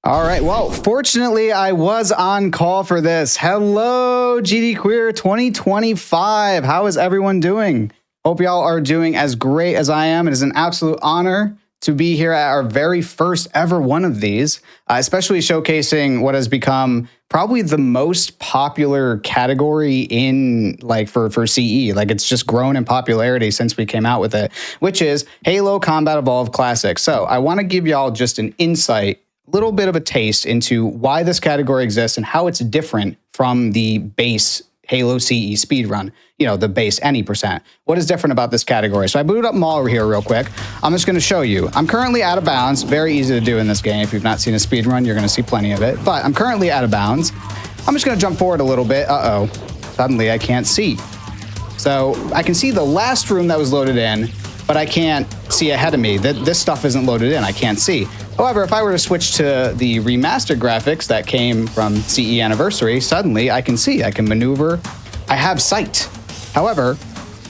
All right. Well, fortunately, I was on call for this. Hello, GD Queer 2025. How is everyone doing? Hope y'all are doing as great as I am. It is an absolute honor to be here at our very first ever one of these, especially showcasing what has become probably the most popular category in for CE. Like, it's just grown in popularity since we came out with it, which is Halo Combat Evolved Classic. So I want to give y'all just an insight, little bit of a taste into why this category exists and how it's different from the base Halo CE speedrun, the base any percent. What is different about this category? So I booted up Maul over here real quick. I'm just going to show you. I'm currently out of bounds. Very easy to do in this game. If you've not seen a speedrun, you're going to see plenty of it. But I'm currently out of bounds. I'm just going to jump forward a little bit. Uh-oh. Suddenly I can't see. So I can see the last room that was loaded in, but I can't see ahead of me. This stuff isn't loaded in. I can't see. However, if I were to switch to the remastered graphics that came from CE Anniversary, suddenly I can see, I can maneuver, I have sight. However,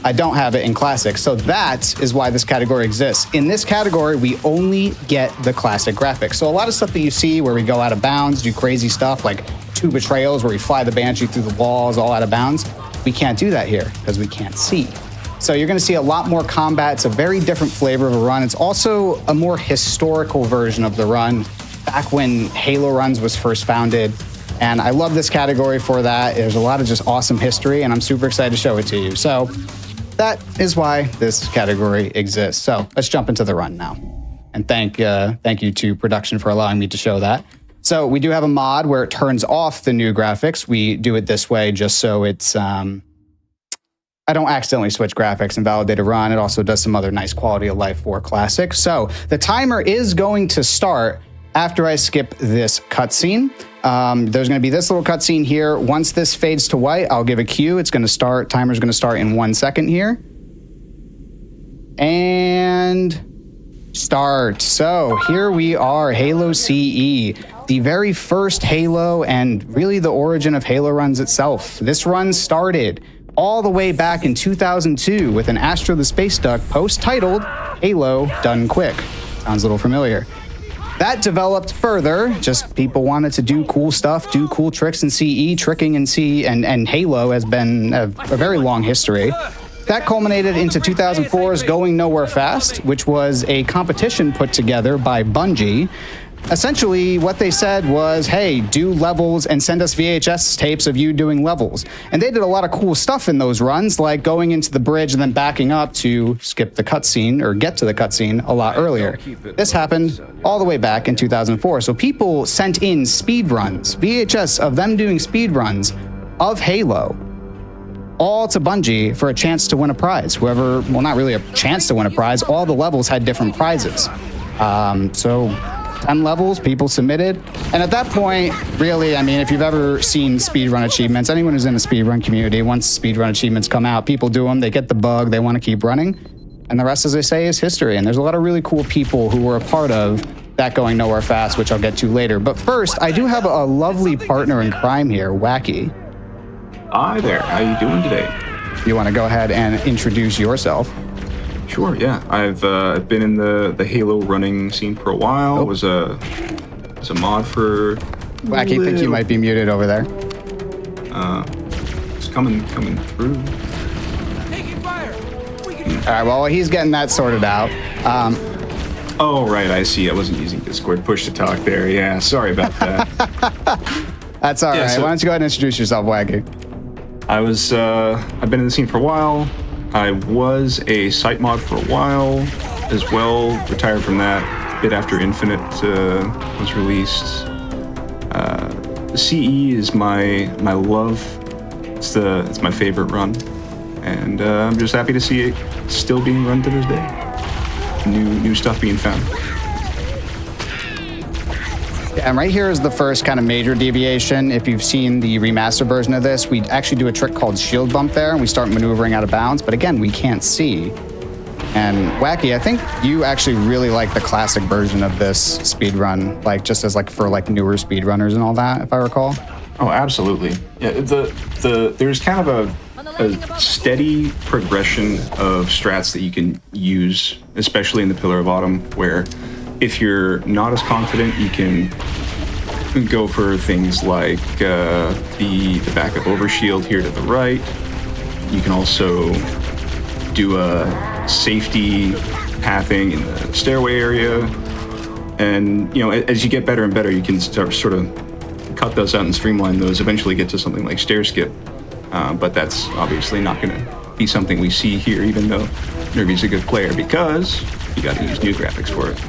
I don't have it in Classic, so that is why this category exists. In this category, we only get the Classic graphics. So a lot of stuff that you see where we go out of bounds, do crazy stuff like 2 betrayals where we fly the Banshee through the walls all out of bounds, we can't do that here because we can't see. So you're going to see a lot more combat. It's a very different flavor of a run. It's also a more historical version of the run, back when Halo Runs was first founded. And I love this category for that. There's a lot of just awesome history, and I'm super excited to show it to you. So that is why this category exists. So let's jump into the run now. And thank you to production for allowing me to show that. So we do have a mod where it turns off the new graphics. We do it this way just so it's... I don't accidentally switch graphics and validate a run. It also does some other nice quality of life for Classic. So the timer is going to start after I skip this cutscene. There's going to be this little cutscene here. Once this fades to white, I'll give a cue. It's going to start. Timer's going to start in 1 second here. And start. So here we are, Halo CE, the very first Halo and really the origin of Halo runs itself. This run started all the way back in 2002 with an Astro the Space Duck post titled Halo Done Quick. Sounds a little familiar. That developed further, just people wanted to do cool stuff, do cool tricks in CE. Tricking in CE and Halo has been a very long history. That culminated into 2004's Going Nowhere Fast, which was a competition put together by Bungie. Essentially, what they said was, hey, do levels and send us VHS tapes of you doing levels. And they did a lot of cool stuff in those runs, like going into the bridge and then backing up to skip the cutscene or get to the cutscene a lot earlier. This happened all the way back in 2004. So people sent in speed runs, VHS of them doing speed runs of Halo, all to Bungie for a chance to win a prize. Whoever, well, not really a chance to win a prize, all the levels had different prizes. So 10 levels, people submitted. And at that point, really, I mean, if you've ever seen speedrun achievements, anyone who's in the speedrun community, once speedrun achievements come out, people do them, they get the bug, they want to keep running. And the rest, as they say, is history. And there's a lot of really cool people who were a part of that Going Nowhere Fast, which I'll get to later. But first, I do have a lovely partner in crime here, Wackee. Hi there, how you doing today? You want to go ahead and introduce yourself? Sure, yeah. I've been in the Halo running scene for a while. Was a mod for... Wackee, think you might be muted over there. It's coming through. Taking fire. All right, well, he's getting that sorted out. Oh, right, I see. I wasn't using Discord push to talk there. Yeah, sorry about that. That's all right. So why don't you go ahead and introduce yourself, Wackee? I've been in the scene for a while. I was a site mod for a while as well, retired from that a bit after Infinite was released. CE is my love. It's my favorite run, and I'm just happy to see it still being run to this day. New stuff being found. Yeah, and right here is the first kind of major deviation. If you've seen the remastered version of this, we actually do a trick called shield bump there, and we start maneuvering out of bounds, but again, we can't see. And Wackee, I think you actually really like the classic version of this speedrun, like just as like for like newer speedrunners and all that, if I recall. Oh, absolutely. Yeah, there's kind of a steady progression of strats that you can use, especially in the Pillar of Autumn, where if you're not as confident, you can go for things like the backup overshield here to the right. You can also do a safety pathing in the stairway area. And, you know, as you get better and better, you can start sort of cut those out and streamline those, eventually get to something like stair skip. But that's obviously not going to be something we see here, even though Nervy's a good player, because you got to use new graphics for it.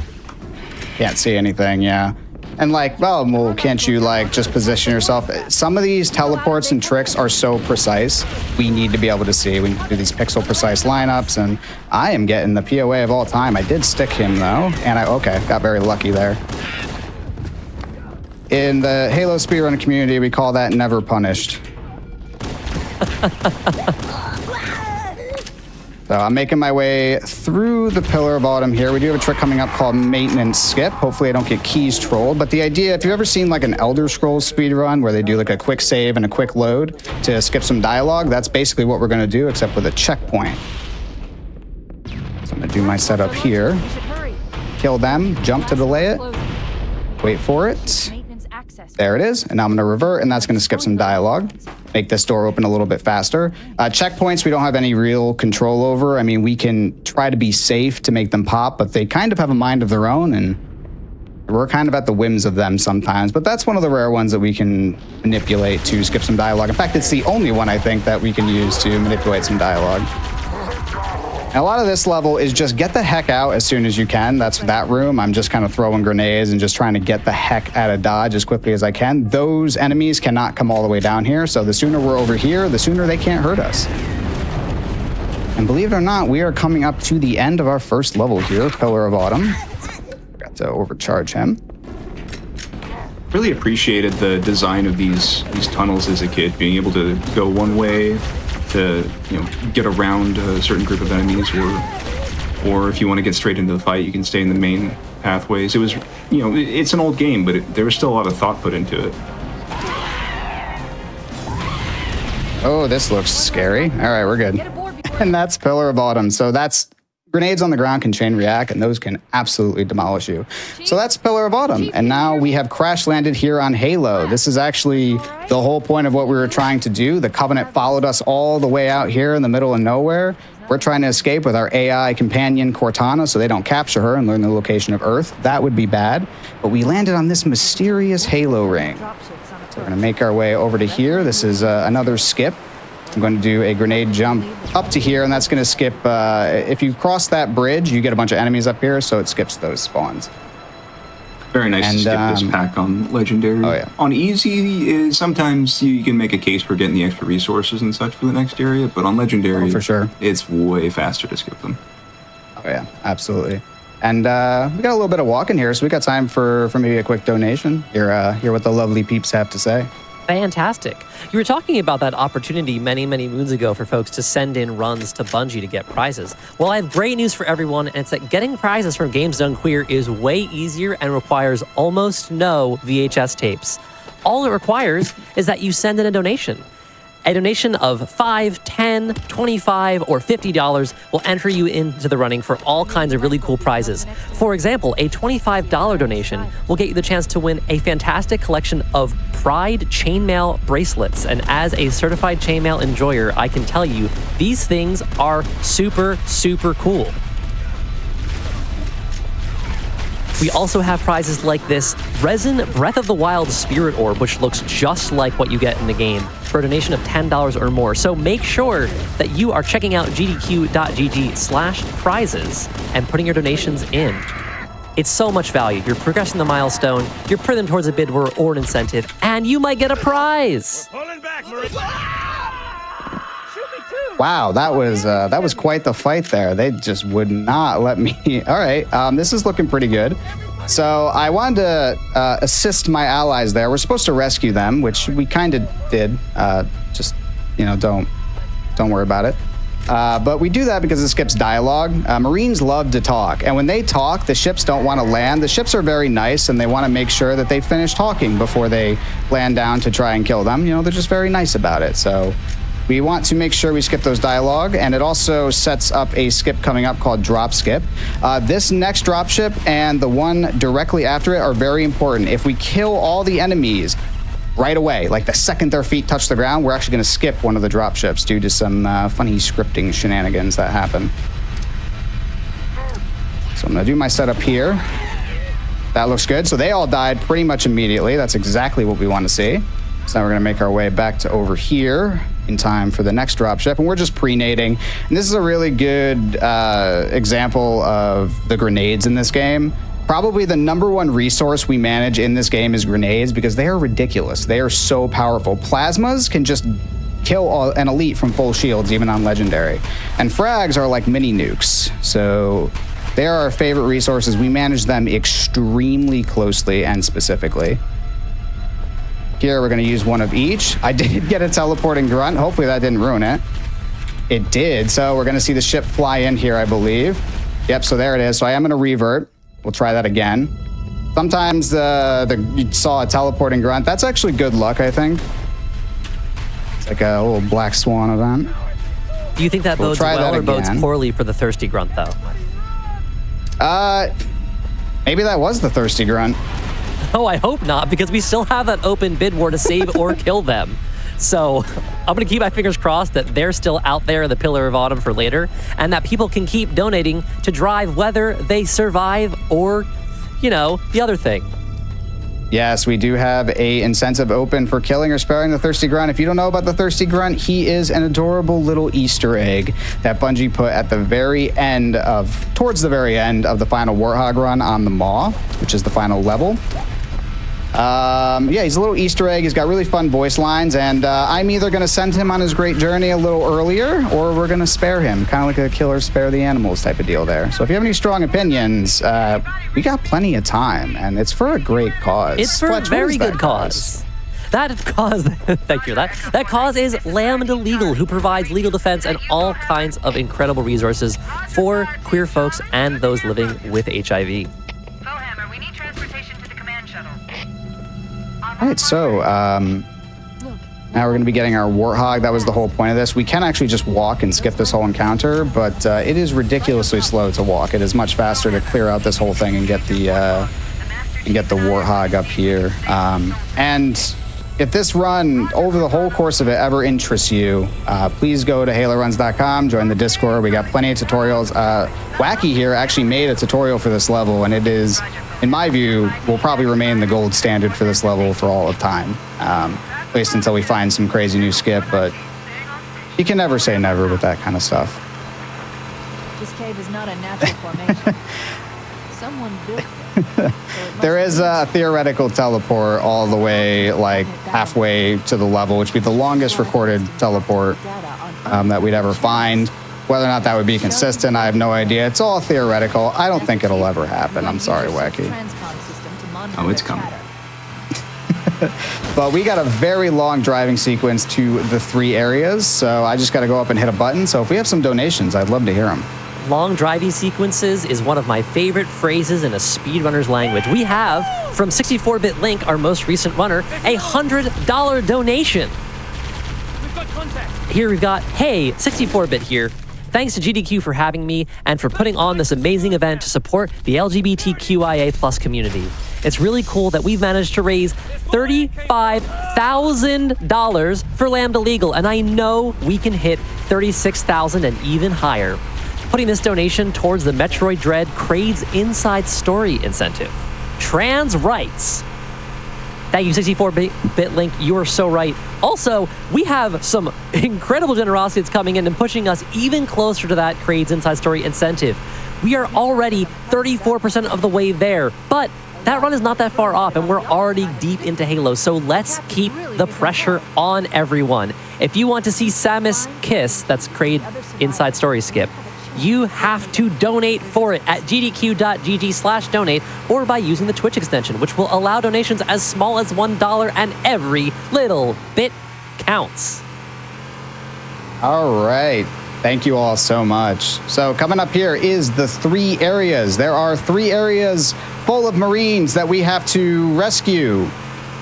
Can't see anything, yeah. And like, well, can't you like just position yourself? Some of these teleports and tricks are so precise. We need to be able to see. We need to do these pixel precise lineups, and I am getting the POA of all time. I did stick him though, and okay, got very lucky there. In the Halo speedrun community, we call that never punished. So I'm making my way through the pillar of autumn here. We do have a trick coming up called maintenance skip. Hopefully I don't get keys trolled. But the idea, if you've ever seen like an Elder Scrolls speedrun where they do like a quick save and a quick load to skip some dialogue, that's basically what we're gonna do, except with a checkpoint. So I'm gonna do my setup here. Kill them, jump to delay it, wait for it. There it is, and now I'm gonna revert, and that's gonna skip some dialogue. Make this door open a little bit faster. Checkpoints we don't have any real control over. I mean, we can try to be safe to make them pop, but they kind of have a mind of their own, and we're kind of at the whims of them sometimes. But that's one of the rare ones that we can manipulate to skip some dialogue. In fact, it's the only one I think that we can use to manipulate some dialogue. And a lot of this level is just get the heck out as soon as you can. That's that room. I'm just kind of throwing grenades and just trying to get the heck out of dodge as quickly as I can. Those enemies cannot come all the way down here, so the sooner we're over here, the sooner they can't hurt us. And believe it or not, we are coming up to the end of our first level here, Pillar of Autumn. Got to overcharge him. Really appreciated the design of these tunnels as a kid, being able to go one way to, you know, get around a certain group of enemies, or if you want to get straight into the fight, you can stay in the main pathways. It was, you know, it's an old game, but there was still a lot of thought put into it. Oh, this looks scary. All right, we're good. And that's Pillar of Autumn. So that's grenades on the ground can chain react, and those can absolutely demolish you. So that's Pillar of Autumn. And now we have crash landed here on Halo. This is actually the whole point of what we were trying to do. The Covenant followed us all the way out here in the middle of nowhere. We're trying to escape with our AI companion Cortana so they don't capture her and learn the location of Earth. That would be bad. But we landed on this mysterious Halo ring. So we're gonna make our way over to here. This is another skip. I'm going to do a grenade jump up to here, and that's going to skip, if you cross that bridge, you get a bunch of enemies up here, so it skips those spawns. Very nice to skip this pack on Legendary. Oh, yeah. On Easy, sometimes you can make a case for getting the extra resources and such for the next area, but on Legendary, for sure, it's way faster to skip them. Oh yeah, absolutely. And we got a little bit of walking here, so we got time for maybe a quick donation. Hear what the lovely peeps have to say. Fantastic. You were talking about that opportunity many, many moons ago for folks to send in runs to Bungie to get prizes. Well, I have great news for everyone, and it's that getting prizes from Games Done Queer is way easier and requires almost no VHS tapes. All it requires is that you send in a donation. A donation of $5, $10, $25, or $50 will enter you into the running for all kinds of really cool prizes. For example, a $25 donation will get you the chance to win a fantastic collection of Pride chainmail bracelets. And as a certified chainmail enjoyer, I can tell you these things are super, super cool. We also have prizes like this Resin Breath of the Wild Spirit Orb, which looks just like what you get in the game, for a donation of $10 or more. So make sure that you are checking out gdq.gg/prizes and putting your donations in. It's so much value. You're progressing the milestone, you're putting them towards a bid or an incentive, and you might get a prize. Pulling back, Marie. Wow, that was quite the fight there. They just would not let me. All right, this is looking pretty good. So I wanted to assist my allies there. We're supposed to rescue them, which we kind of did. Just, you know, don't worry about it. But we do that because it skips dialogue. Marines love to talk, and when they talk, the ships don't want to land. The ships are very nice, and they want to make sure that they finish talking before they land down to try and kill them. You know, they're just very nice about it. So we want to make sure we skip those dialogue, and it also sets up a skip coming up called drop skip. This next drop ship and the one directly after it are very important. If we kill all the enemies right away, like the second their feet touch the ground, we're actually going to skip one of the drop ships due to some funny scripting shenanigans that happen. So I'm going to do my setup here. That looks good. So they all died pretty much immediately. That's exactly what we want to see. So now we're going to make our way back to over here in time for the next drop ship, and we're just pre-nading. And this is a really good example of the grenades in this game. Probably the #1 resource we manage in this game is grenades, because they are ridiculous. They are so powerful. Plasmas can just kill an elite from full shields, even on legendary. And frags are like mini nukes. So they are our favorite resources. We manage them extremely closely and specifically. Here, we're going to use one of each. I did get a teleporting grunt. Hopefully that didn't ruin it. It did. So we're going to see the ship fly in here, I believe. Yep, so there it is. So I am going to revert. We'll try that again. Sometimes you saw a teleporting grunt. That's actually good luck, I think. It's like a little black swan event. Do you think that bodes well or bodes poorly for the thirsty grunt, though? Maybe that was the thirsty grunt. Oh, I hope not, because we still have that open bid war to save or kill them. So I'm going to keep my fingers crossed that they're still out there in the Pillar of Autumn for later, and that people can keep donating to drive whether they survive or, you know, the other thing. Yes, we do have a incentive open for killing or sparing the Thirsty Grunt. If you don't know about the Thirsty Grunt, he is an adorable little Easter egg that Bungie put at the very end towards the very end of the final Warthog run on the Maw, which is the final level. Yeah, he's a little Easter egg. He's got really fun voice lines, and I'm either going to send him on his great journey a little earlier, or we're going to spare him, kind of like a kill or spare the animals type of deal there. So if you have any strong opinions, we got plenty of time, and it's for a great cause. It's for a very good cause. That cause, thank you. That cause is Lambda Legal, who provides legal defense and all kinds of incredible resources for queer folks and those living with HIV. All right, so now we're going to be getting our Warthog. That was the whole point of this. We can actually just walk and skip this whole encounter, but it is ridiculously slow to walk. It is much faster to clear out this whole thing and get the Warthog up here. And if this run, over the whole course of it, ever interests you, please go to haloruns.com, join the Discord. We got plenty of tutorials. Wackee here actually made a tutorial for this level, and it is, in my view, will probably remain the gold standard for this level for all of time. At least until we find some crazy new skip, but you can never say never with that kind of stuff. This cave is not a natural formation. Someone built it. There is a theoretical teleport all the way, like, halfway to the level, which would be the longest recorded teleport that we'd ever find. Whether or not that would be consistent, I have no idea. It's all theoretical. I don't think it'll ever happen. I'm sorry, Wackee. Oh, it's coming. But we got a very long driving sequence to the 3 areas, so I just got to go up and hit a button. So if we have some donations, I'd love to hear them. Long driving sequences is one of my favorite phrases in a speedrunner's language. We have, from 64-Bit Link, our most recent runner, a $100 donation. We've got contact. Here we've got, hey, 64-Bit here. Thanks to GDQ for having me and for putting on this amazing event to support the LGBTQIA+ community. It's really cool that we've managed to raise $35,000 for Lambda Legal, and I know we can hit $36,000 and even higher. Putting this donation towards the Metroid Dread Crade's Inside Story incentive. Trans rights. Thank you, 64-Bit Link. You are so right. Also, we have some incredible generosity that's coming in and pushing us even closer to that Crade's Inside Story incentive. We are already 34% of the way there, but that run is not that far off, and we're already deep into Halo, so let's keep the pressure on everyone. If you want to see Samus kiss, that's Crade Inside Story skip, you have to donate for it at gdq.gg/donate or by using the Twitch extension, which will allow donations as small as $1, and every little bit counts. All right. Thank you all so much. So coming up here is the 3 areas. There are 3 areas full of Marines that we have to rescue.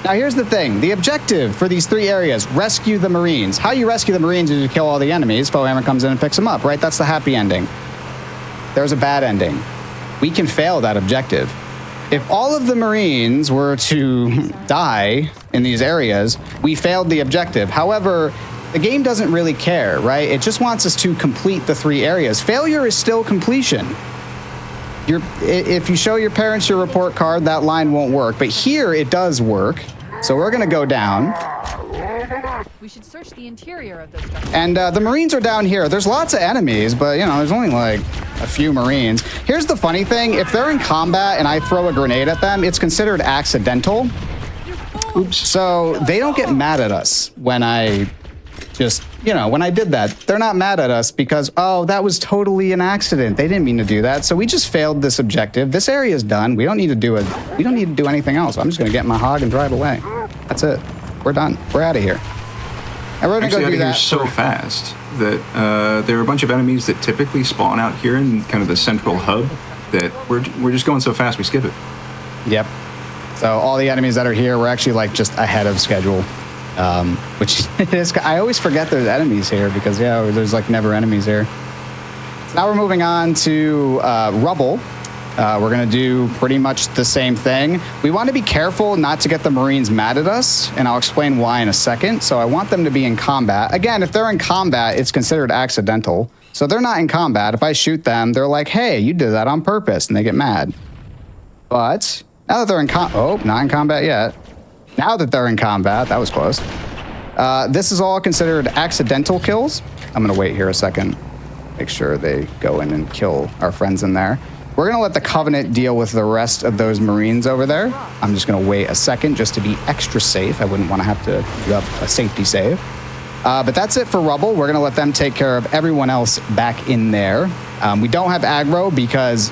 Now, here's the thing. The objective for these 3 areas, rescue the Marines. How you rescue the Marines is you kill all the enemies. Foehammer comes in and picks them up, right? That's the happy ending. There's a bad ending. We can fail that objective. If all of the Marines were to die in these areas, we failed the objective. However, the game doesn't really care, right? It just wants us to complete the 3 areas. Failure is still completion. If you show your parents your report card, that line won't work. But here, it does work. So we're going to go down. We should search the interior of those structures. And the Marines are down here. There's lots of enemies, but, you know, there's only like a few Marines. Here's the funny thing. If they're in combat and I throw a grenade at them, it's considered accidental. Oops. So they don't get mad at us when I just, you know, when I did that. They're not mad at us because, oh, that was totally an accident. They didn't mean to do that. So we just failed this objective. This area is done. We don't need to do anything else. I'm just going to get in my hog and drive away. That's it. We're done. We're out of here. And we're going to go do that. Here so fast that there are a bunch of enemies that typically spawn out here in kind of the central hub that we're just going so fast we skip it. Yep. So all the enemies that are here, we're actually like just ahead of schedule. Which is, I always forget there's enemies here because, yeah, there's like never enemies here. So now we're moving on to rubble. We're going to do pretty much the same thing. We want to be careful not to get the Marines mad at us, and I'll explain why in a second. So I want them to be in combat. Again, if they're in combat, it's considered accidental. So they're not in combat. If I shoot them, they're like, hey, you did that on purpose, and they get mad. But now that they're in not in combat yet. Now that they're in combat, that was close. This is all considered accidental kills. I'm going to wait here a second. Make sure they go in and kill our friends in there. We're going to let the Covenant deal with the rest of those Marines over there. I'm just going to wait a second just to be extra safe. I wouldn't want to have to do up a safety save. But that's it for rubble. We're going to let them take care of everyone else back in there. We don't have aggro because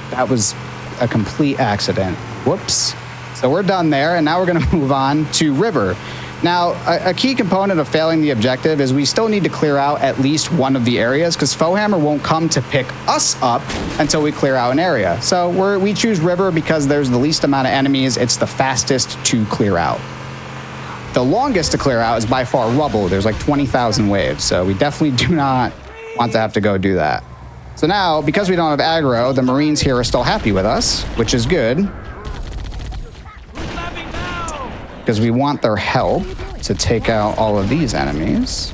that was a complete accident. Whoops. So we're done there, and now we're going to move on to river. Now, a key component of failing the objective is we still need to clear out at least one of the areas because Foehammer won't come to pick us up until we clear out an area. So we choose river because there's the least amount of enemies. It's the fastest to clear out. The longest to clear out is by far rubble. There's like 20,000 waves, so we definitely do not want to have to go do that. So now, because we don't have aggro, the Marines here are still happy with us, which is good. Because we want their help to take out all of these enemies.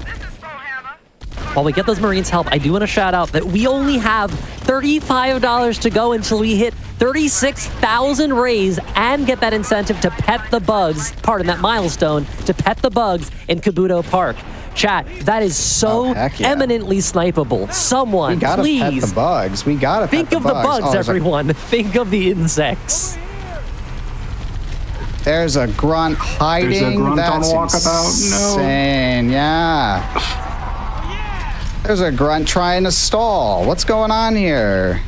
While we get those Marines help, I do want to shout out that we only have $35 to go until we hit 36,000 rays and get that incentive to pet the bugs, pardon that milestone, to pet the bugs in Kabuto Park. Chat, that is so eminently snipeable. Someone, we gotta please. Pet the bugs. We gotta think pet the bugs. Think of the bugs, everyone. Think of the insects. There's a grunt hiding. There's a grunt That's on walkabout. Insane. No. Yeah. There's a grunt trying to stall. What's going on here?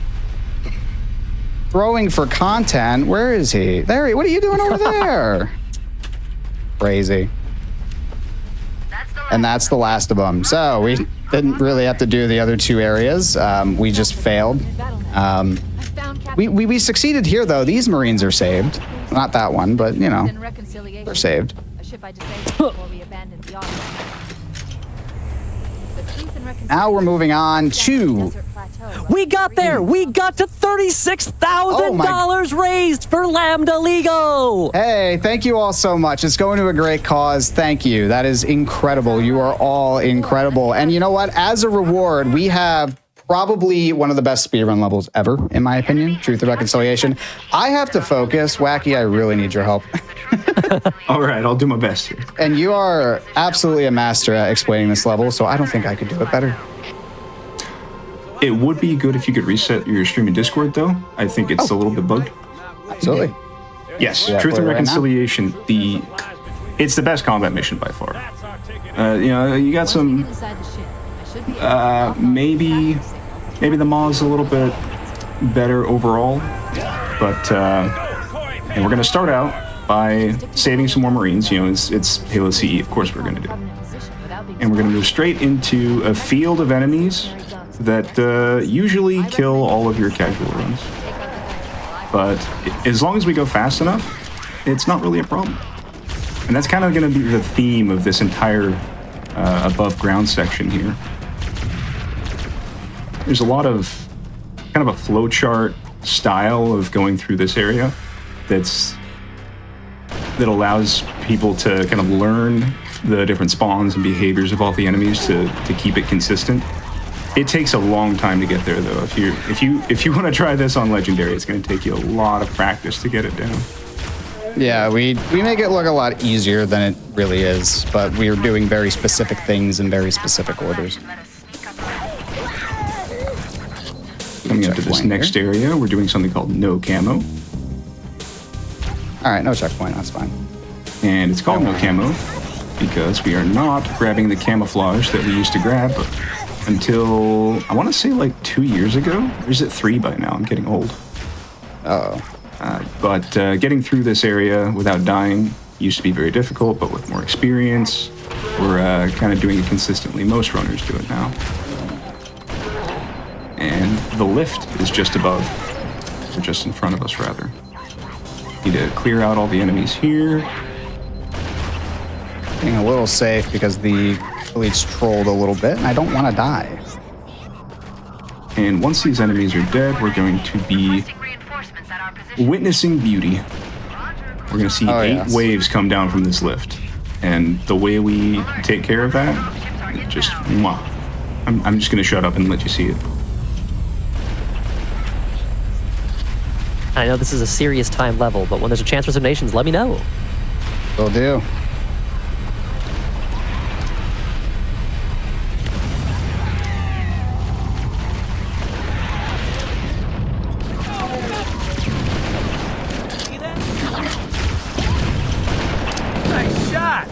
Throwing for content. Where is he? There. What are you doing over there? Crazy. And that's the last of them. So we didn't really have to do the other 2 areas. We just failed. We succeeded here, though. These Marines are saved. Not that one, but, you know, they're saved. Now we're moving on to... We got there! We got to $36,000 raised for Lambda Legal! Hey, thank you all so much. It's going to a great cause. Thank you. That is incredible. You are all incredible. And you know what? As a reward, we have probably one of the best speedrun levels ever, in my opinion. Truth and Reconciliation. I have to focus. Wackee, I really need your help. All right, I'll do my best here. And you are absolutely a master at explaining this level, so I don't think I could do it better. It would be good if you could reset your stream in Discord, though. I think it's a little bit bugged. Absolutely. Yes, Truth and Reconciliation. It's the best combat mission by far. You know, you got some. Maybe the Maw's a little bit better overall, but and we're gonna start out by saving some more Marines. You know, it's Halo CE, of course we're gonna do, and we're gonna move straight into a field of enemies that usually kill all of your casual runs. But as long as we go fast enough, it's not really a problem. And that's kind of going to be the theme of this entire above ground section here. There's a lot of kind of a flowchart style of going through this area that allows people to kind of learn the different spawns and behaviors of all the enemies to keep it consistent. It takes a long time to get there, though. If you want to try this on Legendary, it's going to take you a lot of practice to get it down. Yeah, we make it look a lot easier than it really is, but we're doing very specific things in very specific orders. Coming up to this next area, we're doing something called no camo. All right, no checkpoint, that's fine. And it's called no camo because we are not grabbing the camouflage that we used to grab until, I want to say like 2 years ago. Or is it 3 by now? I'm getting old. But getting through this area without dying used to be very difficult, but with more experience, we're kind of doing it consistently. Most runners do it now. And the lift is just above, or just in front of us, rather. Need to clear out all the enemies here. Being a little safe because the elites trolled a little bit, and I don't want to die. And once these enemies are dead, we're going to be witnessing beauty. We're going to see 8 waves come down from this lift. And the way we take care of that, just mwah. I'm just going to shut up and let you see it. I know this is a serious time level, but when there's a chance for some nations, let me know. Will do. Nice shot.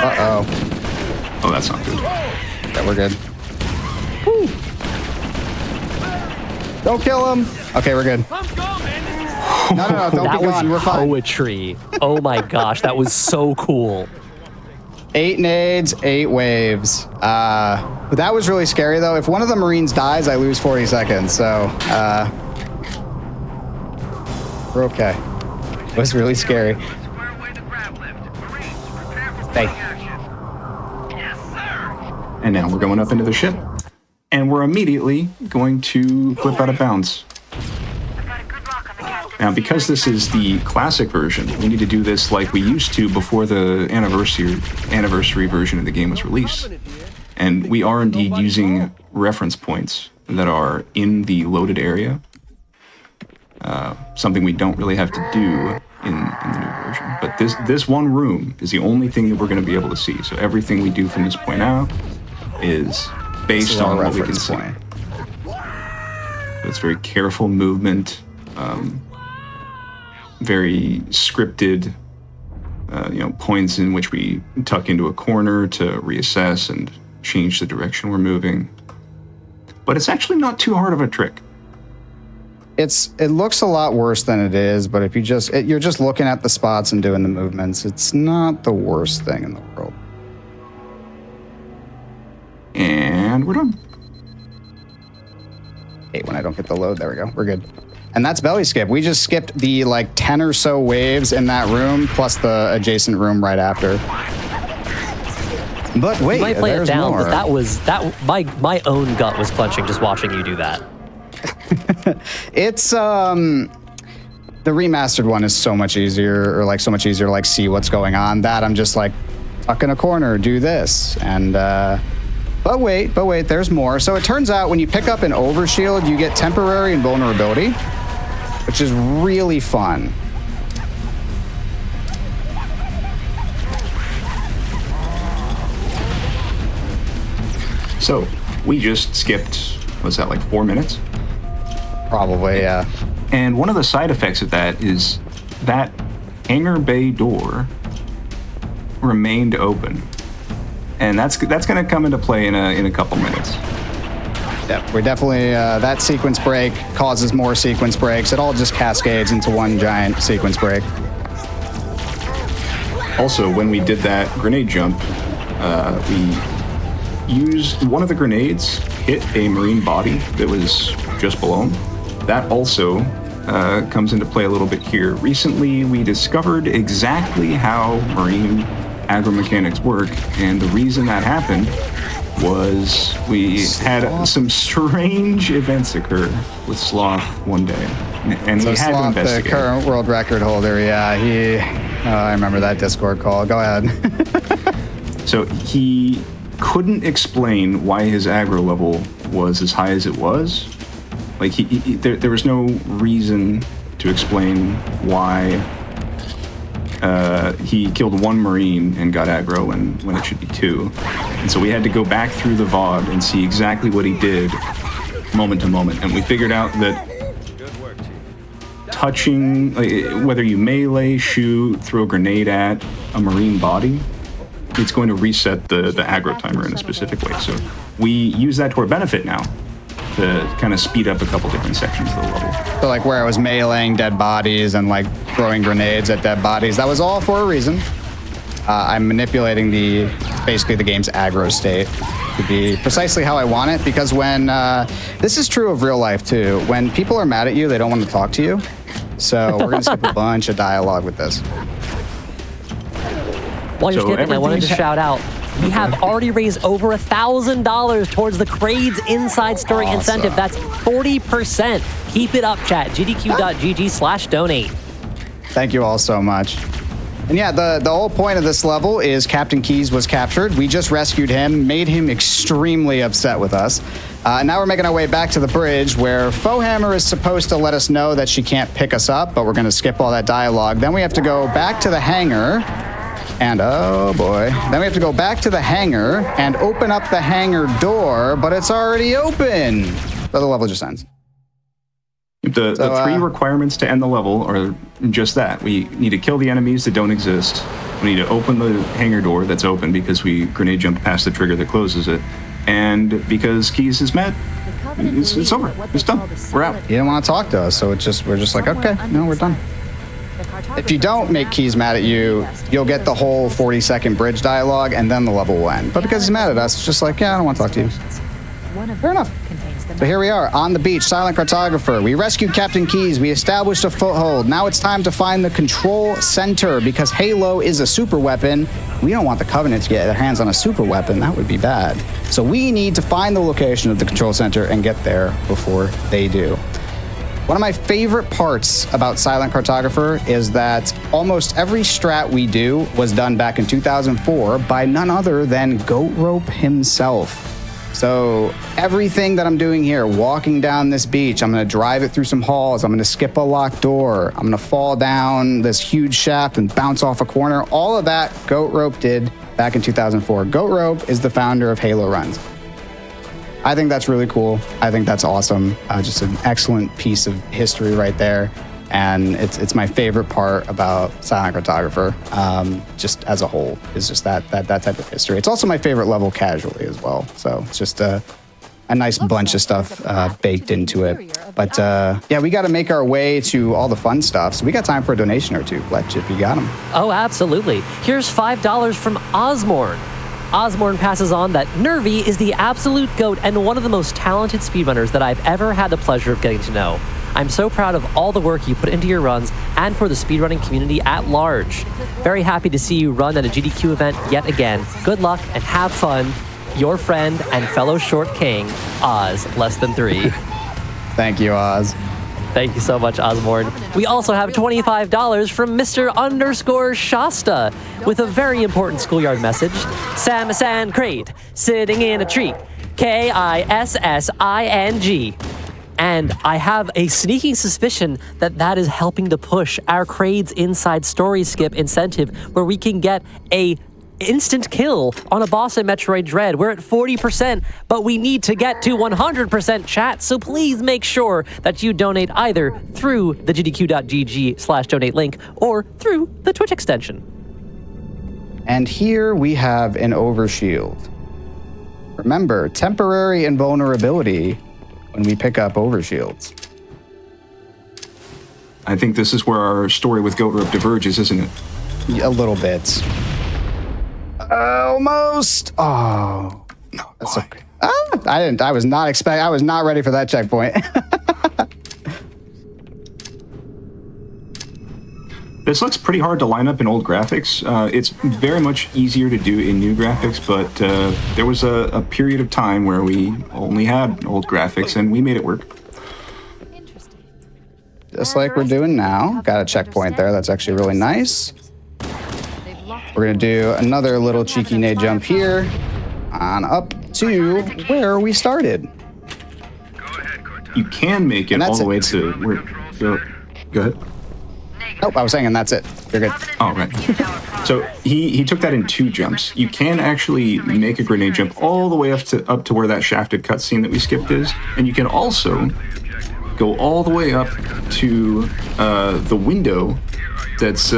Uh-oh. Oh, that's not good. Yeah, we're good. Woo. Don't kill him. Okay, we're good. I'm gone, man. No, don't That be was gone. We're fine. poetry. Oh my gosh, that was so cool. 8 nades, 8 waves. But that was really scary, though. If one of the Marines dies, I lose 40 seconds. So, we're okay. It was really scary. Hey. And now we're going up into the ship. And we're immediately going to clip out of bounds. Now, because this is the classic version, we need to do this like we used to before the anniversary version of the game was released. And we are indeed using reference points that are in the loaded area. Something we don't really have to do in the new version. But this one room is the only thing that we're going to be able to see. So everything we do from this point out is based on what we can see. It's very careful movement, very scripted, points in which we tuck into a corner to reassess and change the direction we're moving. But it's actually not too hard of a trick. It looks a lot worse than it is, but if you're just looking at the spots and doing the movements, it's not the worst thing in the world. And we're done. Hey, when I don't get the load, there we go. We're good. And that's belly skip. We just skipped the 10 or so waves in that room, plus the adjacent room right after. But wait, You might play it there's down, more. but my own gut was clenching just watching you do that. It's the remastered one is so much easier, or so much easier to see what's going on. That I'm just tuck in a corner, do this, and but wait, there's more. So it turns out when you pick up an overshield, you get temporary invulnerability, which is really fun. So we just skipped, was that 4 minutes? Probably, yeah. And one of the side effects of that is that hangar bay door remained open. And that's going to come into play in a couple minutes. Yeah, we're definitely, that sequence break causes more sequence breaks. It all just cascades into one giant sequence break. Also, when we did that grenade jump, we used one of the grenades, hit a Marine body that was just below him. That also comes into play a little bit here. Recently, we discovered exactly how marine aggro mechanics work, and the reason that happened was we had some strange events occur with Sloth one day, and So we had to Sloth, the investigate. current world record holder, I remember that Discord call. Go ahead. So he couldn't explain why his aggro level was as high as it was. Like there was no reason to explain why he killed one Marine and got aggro when it should be two. And so we had to go back through the VOD and see exactly what he did moment to moment. And we figured out that touching, whether you melee, shoot, throw a grenade at a Marine body, it's going to reset the aggro timer in a specific way. So we use that to our benefit now to kind of speed up a couple different sections of the level. So like where I was meleeing dead bodies and like throwing grenades at dead bodies, that was all for a reason. I'm manipulating basically the game's aggro state to be precisely how I want it, because when, this is true of real life too, when people are mad at you, they don't want to talk to you. So we're going to skip a bunch of dialogue with this. While you're So skipping, I wanted to everything's shout out, we have already raised over $1,000 towards the Crade's Inside Story Awesome. incentive. That's 40%. Keep it up, chat. gdq.gg/donate. Thank you all so much. And yeah, the whole point of this level is Captain Keyes was captured. We just rescued him, made him extremely upset with us. And now we're making our way back to the bridge where Fohammer is supposed to let us know that she can't pick us up, but we're going to skip all that dialogue. Then we have to go back to the hangar. And oh boy, then we have to go back to the hangar and open up the hangar door, but it's already open. So the level just ends. The three requirements to end the level are just that. We need to kill the enemies that don't exist. We need to open the hangar door that's open because we grenade jumped past the trigger that closes it. And because Keyes is mad, it's over. It's done. We're out. He didn't want to talk to us, so we're just like, okay, no, we're done. If you don't make Keyes mad at you, you'll get the whole 40-second bridge dialogue, and then the level will end. But because he's mad at us, it's just like, yeah, I don't want to talk to you. Fair enough. So here we are, on the beach, Silent Cartographer. We rescued Captain Keyes. We established a foothold. Now it's time to find the control center, because Halo is a super weapon. We don't want the Covenant to get their hands on a super weapon. That would be bad. So we need to find the location of the control center and get there before they do. One of my favorite parts about Silent Cartographer is that almost every strat we do was done back in 2004 by none other than Goat Rope himself. So everything that I'm doing here, walking down this beach, I'm going to drive it through some halls, I'm going to skip a locked door, I'm going to fall down this huge shaft and bounce off a corner. All of that Goat Rope did back in 2004. Goat Rope is the founder of Halo Runs. I think that's really cool. I think that's awesome. Just an excellent piece of history right there. And it's my favorite part about Silent Cartographer, just as a whole, is just that type of history. It's also my favorite level casually as well. So it's just a nice bunch of stuff baked into it. But yeah, we got to make our way to all the fun stuff. So we got time for a donation or two, Fletch, if you got them. Oh, absolutely. Here's $5 from Osmorn. Osmorn passes on that Nervy is the absolute GOAT and one of the most talented speedrunners that I've ever had the pleasure of getting to know. I'm so proud of all the work you put into your runs and for the speedrunning community at large. Very happy to see you run at a GDQ event yet again. Good luck and have fun. Your friend and fellow short king, Oz, less than 3. Thank you, Oz. Thank you so much, Osmorn. We also have $25 from Mr. Shasta with a very important schoolyard message. Samasan Crate, sitting in a tree. Kissing. And I have a sneaking suspicion that that is helping to push our Crade's Inside Story skip incentive, where we can get a instant kill on a boss in Metroid Dread. We're at 40%, but we need to get to 100% chat, so please make sure that you donate either through the gdq.gg/donate link or through the Twitch extension. And here we have an overshield. Remember, temporary invulnerability when we pick up overshields. I think this is where our story with Goat Rope diverges, isn't it? A little bit. Almost. Oh, no, that's okay. I was not ready for that checkpoint. This looks pretty hard to line up in old graphics. It's very much easier to do in new graphics, but there was a period of time where we only had old graphics, and we made it work. Interesting. Just like we're doing now. Got a checkpoint there. That's actually really nice. We're going to do another little cheeky nade jump here on up to where we started. You can make it all the way to where... Go ahead. Nope, I was saying, and that's it. You're good. Oh, right. So he took that in 2 jumps. You can actually make a grenade jump all the way up to where that shafted cutscene that we skipped is, and you can also go all the way up to the window that's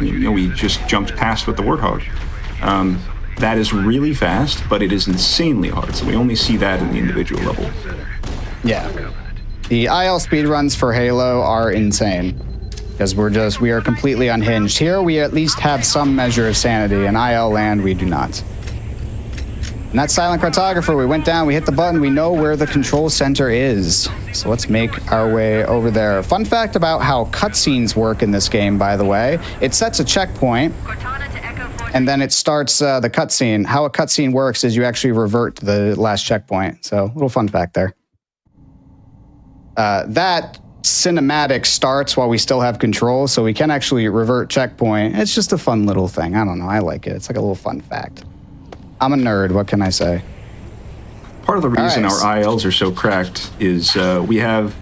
we just jumped past with the Warthog. That is really fast, but it is insanely hard. So we only see that in the individual level. Yeah. The IL speedruns for Halo are insane. Because we are completely unhinged. Here we at least have some measure of sanity. In IL land, we do not. And that's Silent Cartographer. We went down, we hit the button, we know where the control center is. So let's make our way over there. Fun fact about how cutscenes work in this game, by the way. It sets a checkpoint, and then it starts the cutscene. How a cutscene works is you actually revert to the last checkpoint. So, little fun fact there. That cinematic starts while we still have control, so we can actually revert checkpoint. It's just a fun little thing. I don't know. I like it. It's like a little fun fact. I'm a nerd. What can I say? Part of the reason our ILs are so cracked is we have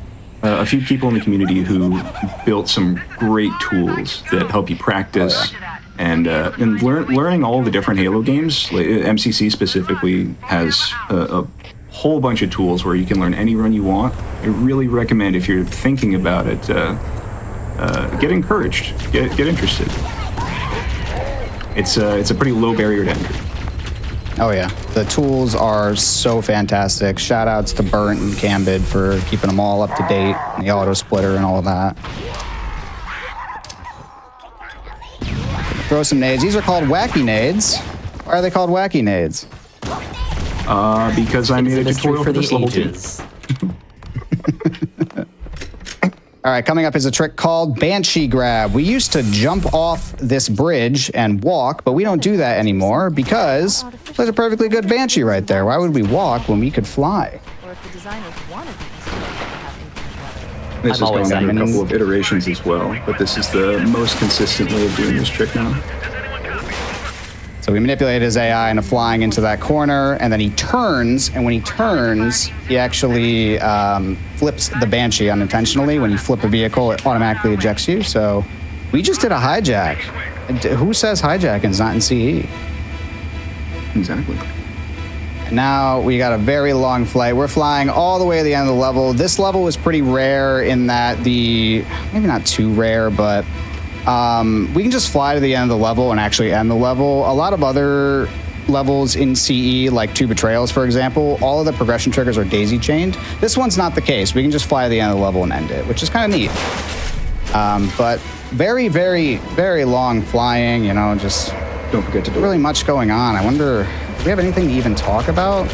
a few people in the community who built some great tools that help you practice. And learning all the different Halo games, MCC specifically has a whole bunch of tools where you can learn any run you want. I really recommend, if you're thinking about it, get encouraged, get interested. It's a pretty low barrier to entry. Oh yeah, the tools are so fantastic. Shout outs to Burnt and Cambid for keeping them all up to date, and the auto splitter and all of that. Throw some nades. These are called Wackee nades. Why are they called Wackee nades? Because I made a tutorial for this level too. All right, coming up is a trick called Banshee Grab. We used to jump off this bridge and walk, but we don't do that anymore because there's a perfectly good Banshee right there. Why would we walk when we could fly? Or if the designers wanted to have infinite weather. This has gone through a couple of iterations as well, but this is the most consistent way of doing this trick now. So we manipulate his AI into flying into that corner, and then he turns, and when he turns, he actually flips the Banshee unintentionally. When you flip a vehicle, it automatically ejects you. So we just did a hijack. Who says hijacking is not in CE? Exactly. Now we got a very long flight. We're flying all the way to the end of the level. This level is pretty rare in that maybe not too rare, but we can just fly to the end of the level and actually end the level. A lot of other levels in CE, like Two Betrayals, for example, all of the progression triggers are daisy chained. This one's not the case. We can just fly to the end of the level and end it, which is kind of neat. But very, very, very long flying, just don't forget to do really much going on. I wonder, do we have anything to even talk about?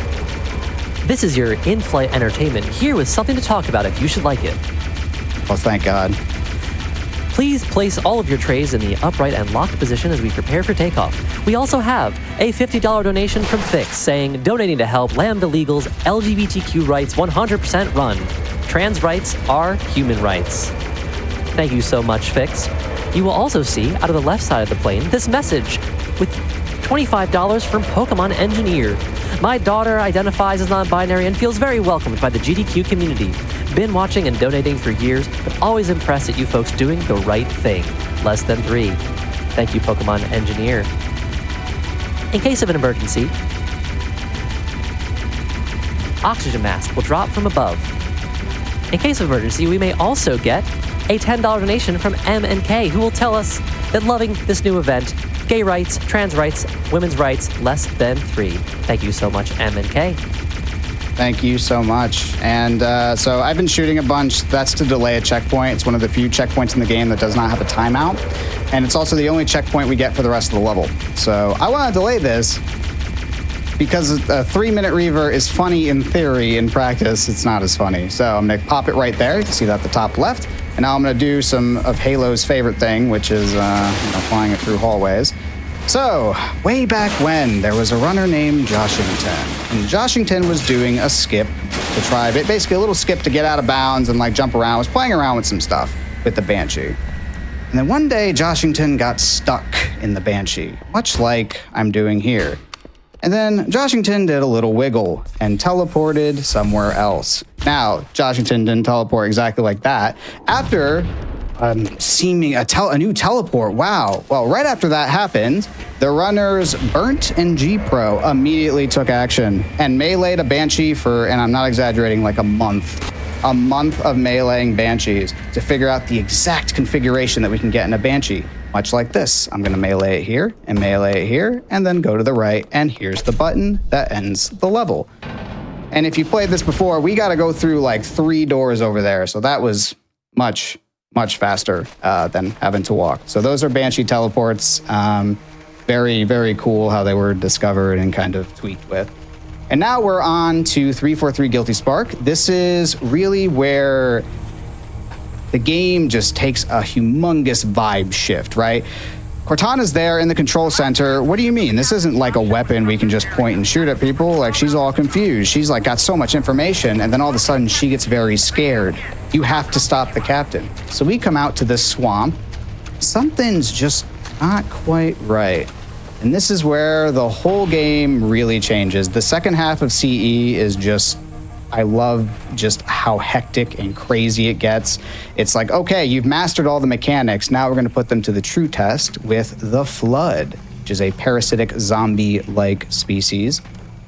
This is your in-flight entertainment, here with something to talk about if you should like it. Well, thank God. Please place all of your trays in the upright and locked position as we prepare for takeoff. We also have a $50 donation from Fix saying, donating to help Lambda Legal's LGBTQ rights 100% run. Trans rights are human rights. Thank you so much, Fix. You will also see, out of the left side of the plane, this message with $25 from Pokemon Engineer. My daughter identifies as non-binary and feels very welcomed by the GDQ community. Been watching and donating for years, but always impressed at you folks doing the right thing. Less than 3. Thank you, Pokemon Engineer. In case of an emergency, oxygen mask will drop from above. In case of emergency, we may also get a $10 donation from M&K, who will tell us that loving this new event, gay rights, trans rights, women's rights, less than 3. Thank you so much, M&K. Thank you so much. And so I've been shooting a bunch. That's to delay a checkpoint. It's one of the few checkpoints in the game that does not have a timeout. And it's also the only checkpoint we get for the rest of the level. So I want to delay this because a 3-minute reaver is funny in theory. In practice, it's not as funny. So I'm going to pop it right there. You can see that at the top left. And now I'm going to do some of Halo's favorite thing, which is flying it through hallways. So, way back when, there was a runner named Joshington. And Joshington was doing a skip to try, basically a little skip to get out of bounds and like jump around, was playing around with some stuff with the Banshee. And then one day, Joshington got stuck in the Banshee, much like I'm doing here. And then Joshington did a little wiggle and teleported somewhere else. Now, Joshington didn't teleport exactly like that. After seeming a new teleport. Wow. Well, right after that happened, the runners Burnt and G-Pro immediately took action and meleeed a Banshee for, and I'm not exaggerating, like a month of meleeing Banshees to figure out the exact configuration that we can get in a Banshee. Much like this. I'm going to melee it here and melee it here and then go to the right, and here's the button that ends the level. And if you played this before, we got to go through like 3 doors over there. So that was much faster than having to walk. So those are Banshee teleports. Very, very cool how they were discovered and kind of tweaked with. And now we're on to 343 Guilty Spark. This is really where the game just takes a humongous vibe shift, right? Cortana's there in the control center. What do you mean? This isn't like a weapon we can just point and shoot at people. Like, she's all confused. She's like got so much information, and then all of a sudden she gets very scared. You have to stop the captain. So we come out to this swamp. Something's just not quite right. And this is where the whole game really changes. The second half of CE is just, I love just how hectic and crazy it gets. It's like, okay, you've mastered all the mechanics. Now we're going to put them to the true test with the Flood, which is a parasitic zombie-like species,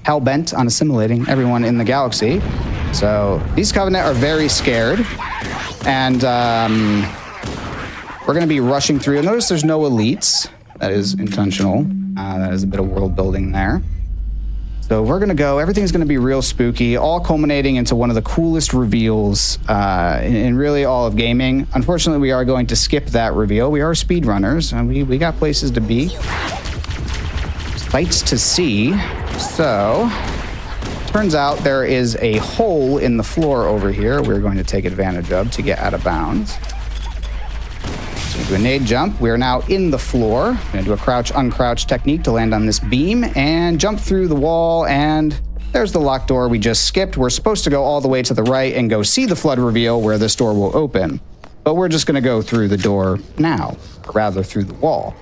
hell-bent on assimilating everyone in the galaxy. So these Covenant are very scared. And we're going to be rushing through. And notice there's no elites. That is intentional. That is a bit of world building there. So we're going to go, everything's going to be real spooky, all culminating into one of the coolest reveals in really all of gaming. Unfortunately, we are going to skip that reveal. We are speedrunners, and we got places to be, sights to see. So, turns out there is a hole in the floor over here we're going to take advantage of to get out of bounds. So we do a nade jump. We are now in the floor. We're going to do a crouch, uncrouch technique to land on this beam and jump through the wall, and there's the locked door we just skipped. We're supposed to go all the way to the right and go see the Flood reveal where this door will open. But we're just going to go through the door now, or rather through the wall.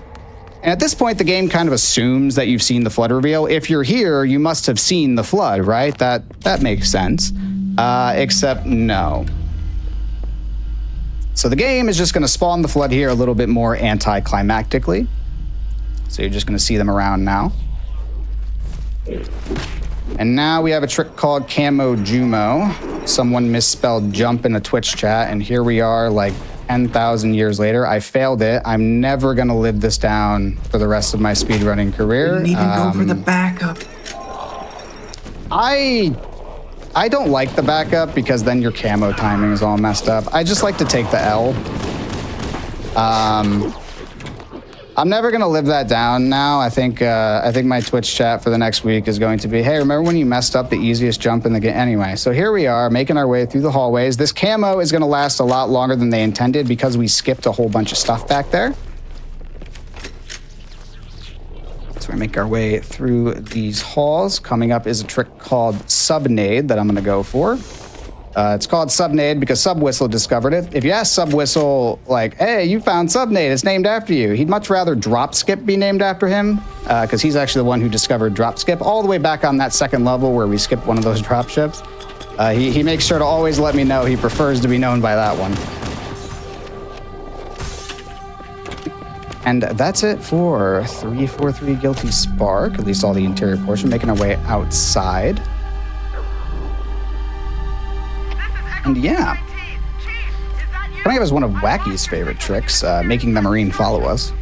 And at this point, the game kind of assumes that you've seen the Flood reveal. If you're here, you must have seen the Flood, right? That makes sense. Except no. So the game is just going to spawn the Flood here a little bit more anticlimactically. So you're just going to see them around now. And now we have a trick called Camo Jumo. Someone misspelled jump in a Twitch chat, and here we are like 10,000 years later. I failed it. I'm never going to live this down for the rest of my speedrunning career. You need to go for the backup. I don't like the backup because then your camo timing is all messed up. I just like to take the L. I'm never gonna live that down now. I think my Twitch chat for the next week is going to be, hey, remember when you messed up the easiest jump in the game? Anyway, so here we are making our way through the hallways. This camo is gonna last a lot longer than they intended because we skipped a whole bunch of stuff back there. So we make our way through these halls. Coming up is a trick called Subnade that I'm going to go for. It's called Subnade because Subwhistle discovered it. If you ask Subwhistle, like, hey, you found Subnade, it's named after you, he'd much rather Dropskip be named after him because he's actually the one who discovered Dropskip all the way back on that second level where we skipped one of those dropships. He makes sure to always let me know he prefers to be known by that one. And that's it for 343 Guilty Spark, at least all the interior portion, making our way outside. And yeah, coming up is one of Wackee's favorite tricks, making the Marine follow us.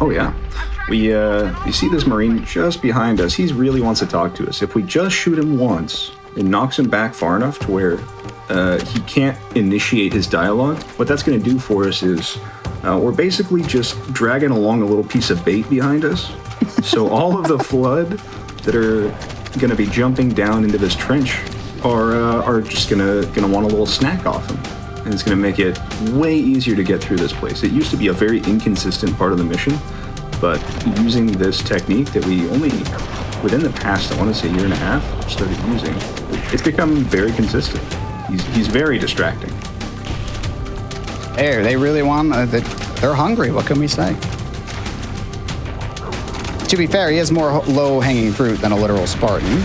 Oh yeah. You see this Marine just behind us. He really wants to talk to us. If we just shoot him once, it knocks him back far enough to where he can't initiate his dialogue. What that's going to do for us is we're basically just dragging along a little piece of bait behind us. So all of the Flood that are going to be jumping down into this trench are just gonna want a little snack off him. and it's going to make it way easier to get through this place. It used to be a very inconsistent part of the mission, but using this technique that we only, within the past, I want to say year and a half, started using, it's become very consistent. He's very distracting. Hey, they really want, they're hungry, what can we say? To be fair, he has more low-hanging fruit than a literal Spartan.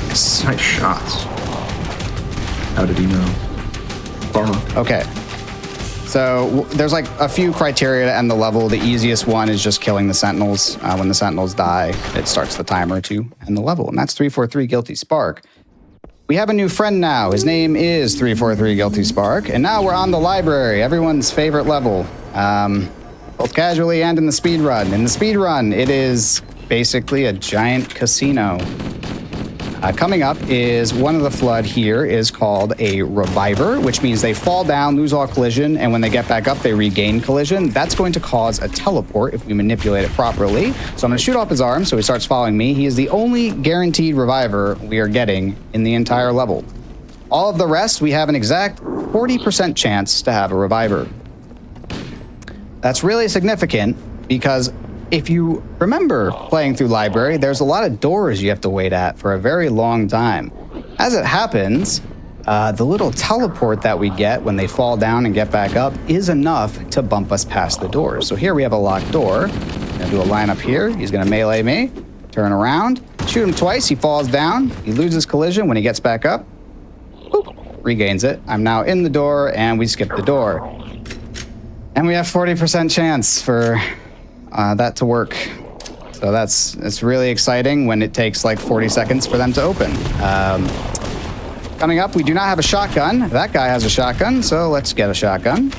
Nice shots. How did he know? Far off. Okay. So there's like a few criteria to end the level. The easiest one is just killing the Sentinels. When the Sentinels die, it starts the timer to end the level. And that's 343 Guilty Spark. We have a new friend now. His name is 343 Guilty Spark. And now we're on the library, everyone's favorite level. Both casually and in the speedrun. In the speedrun, it is basically a giant casino. Coming up is one of the flood here is called a reviver, which means they fall down, lose all collision, and when they get back up, they regain collision. That's going to cause a teleport if we manipulate it properly. So I'm going to shoot off his arm so he starts following me. He is the only guaranteed reviver we are getting in the entire level. All of the rest, we have an exact 40% chance to have a reviver. That's really significant because if you remember playing through library, there's a lot of doors you have to wait at for a very long time. As it happens, the little teleport that we get when they fall down and get back up is enough to bump us past the doors. So here we have a locked door. I'm gonna do a line up here. He's gonna melee me, turn around, shoot him twice. He falls down. He loses collision. When he gets back up, boop, regains it. I'm now in the door and we skip the door. And we have 40% chance for that to work. So it's really exciting when it takes like 40 seconds for them to open. Coming up, we do not have a shotgun. That guy has a shotgun, so let's get a shotgun.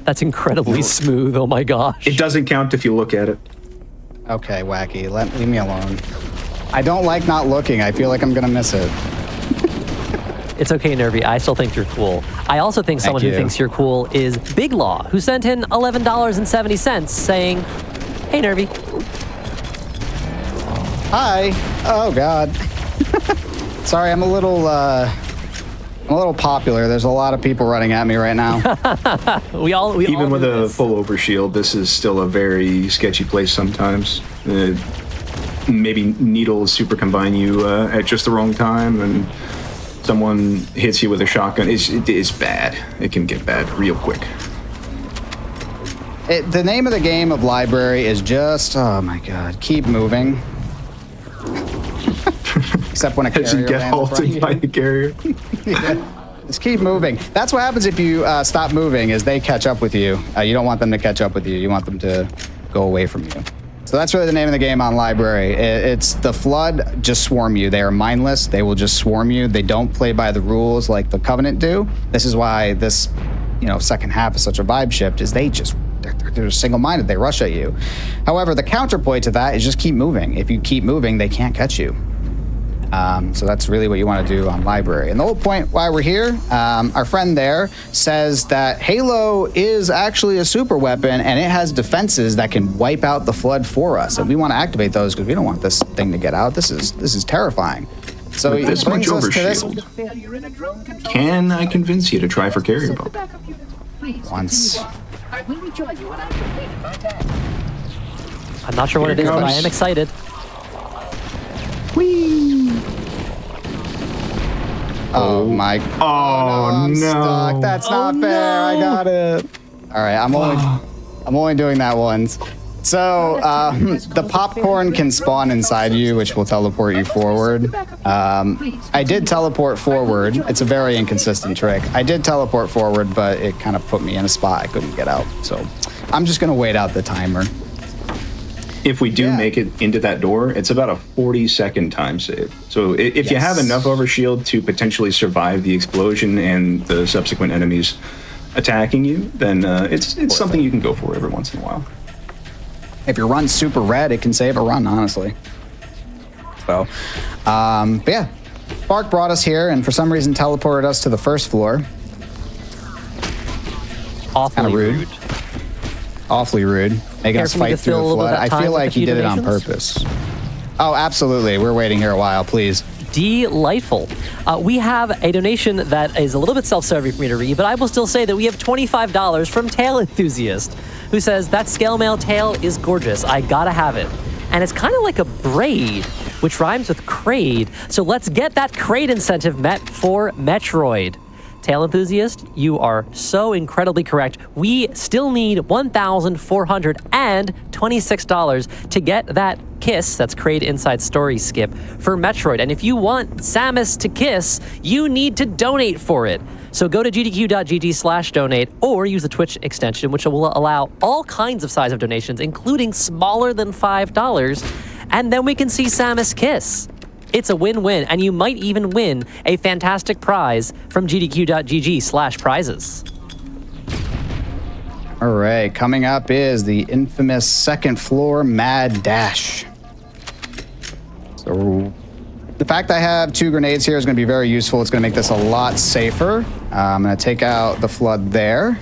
That's incredibly smooth. Oh my gosh. It doesn't count if you look at it. Okay, Wackee, leave me alone. I don't like not looking. I feel like I'm gonna miss it. It's okay, Nervy. I still think you're cool. I also think someone who thinks you're cool is Big Law, who sent in $11.70 saying, "Hey, Nervy." Hi. Oh God. Sorry, I'm a little popular. There's a lot of people running at me right now. we all Even with do a this. full overshield, this is still a very sketchy place sometimes. Maybe needles super combine you at just the wrong time, and someone hits you with a shotgun. It's bad. It can get bad real quick. The name of the game of library is just, oh my God, keep moving. Except when a carrier As you get lands in front of halted you. by the carrier. Yeah. Just keep moving. That's what happens if you stop moving, is they catch up with you. You don't want them to catch up with you. You want them to go away from you. So that's really the name of the game on library. It's the flood just swarm you. They are mindless. They will just swarm you. They don't play by the rules like the Covenant do. This is why this, second half is such a vibe shift, is they're single-minded. They rush at you. However, the counterpoint to that is just keep moving. If you keep moving, they can't catch you. So that's really what you want to do on library. And the whole point why we're here, our friend there says that Halo is actually a super weapon and it has defenses that can wipe out the flood for us. And we want to activate those because we don't want this thing to get out. This is terrifying. So With this much overshield, can I convince you to try for carrier bump? Once. I'm not sure what Here it is, but I comes. am excited. Oh my. Oh, I'm no. stuck. That's not fair. I got it. All right, I'm only doing that once. So the popcorn can spawn inside you, which will teleport you forward. I did teleport forward. It's a very inconsistent trick. I did teleport forward, but it kind of put me in a spot I couldn't get out. So I'm just gonna wait out the timer. If we do make it into that door, it's about a 40-second time save. So if you have enough overshield to potentially survive the explosion and the subsequent enemies attacking you, then it's something you can go for every once in a while. If your run's super red, it can save a run, honestly. So, but yeah, Spark brought us here and for some reason teleported us to the first floor. Awfully rude. Awfully rude. Making us Care for me fight to fill through a the little flood. bit of I time feel with like a few he did it on donations? purpose. Oh, absolutely. We're waiting here a while, please. Delightful. We have a donation that is a little bit self-serving for me to read, but I will still say that we have $25 from Tail Enthusiast, who says, that scale mail tail is gorgeous. I gotta have it. And it's kind of like a braid, which rhymes with Kraid. So let's get that Kraid incentive met for Metroid. Tail Enthusiast, you are so incredibly correct. We still need $1,426 to get that kiss, that's Kraid Inside Story skip, for Metroid. And if you want Samus to kiss, you need to donate for it. So go to gdq.gg/donate or use the Twitch extension, which will allow all kinds of size of donations, including smaller than $5, and then we can see Samus kiss. It's a win-win, and you might even win a fantastic prize from gdq.gg/prizes. All right, coming up is the infamous second floor Mad Dash. So the fact I have 2 grenades here is going to be very useful. It's going to make this a lot safer. I'm going to take out the flood there.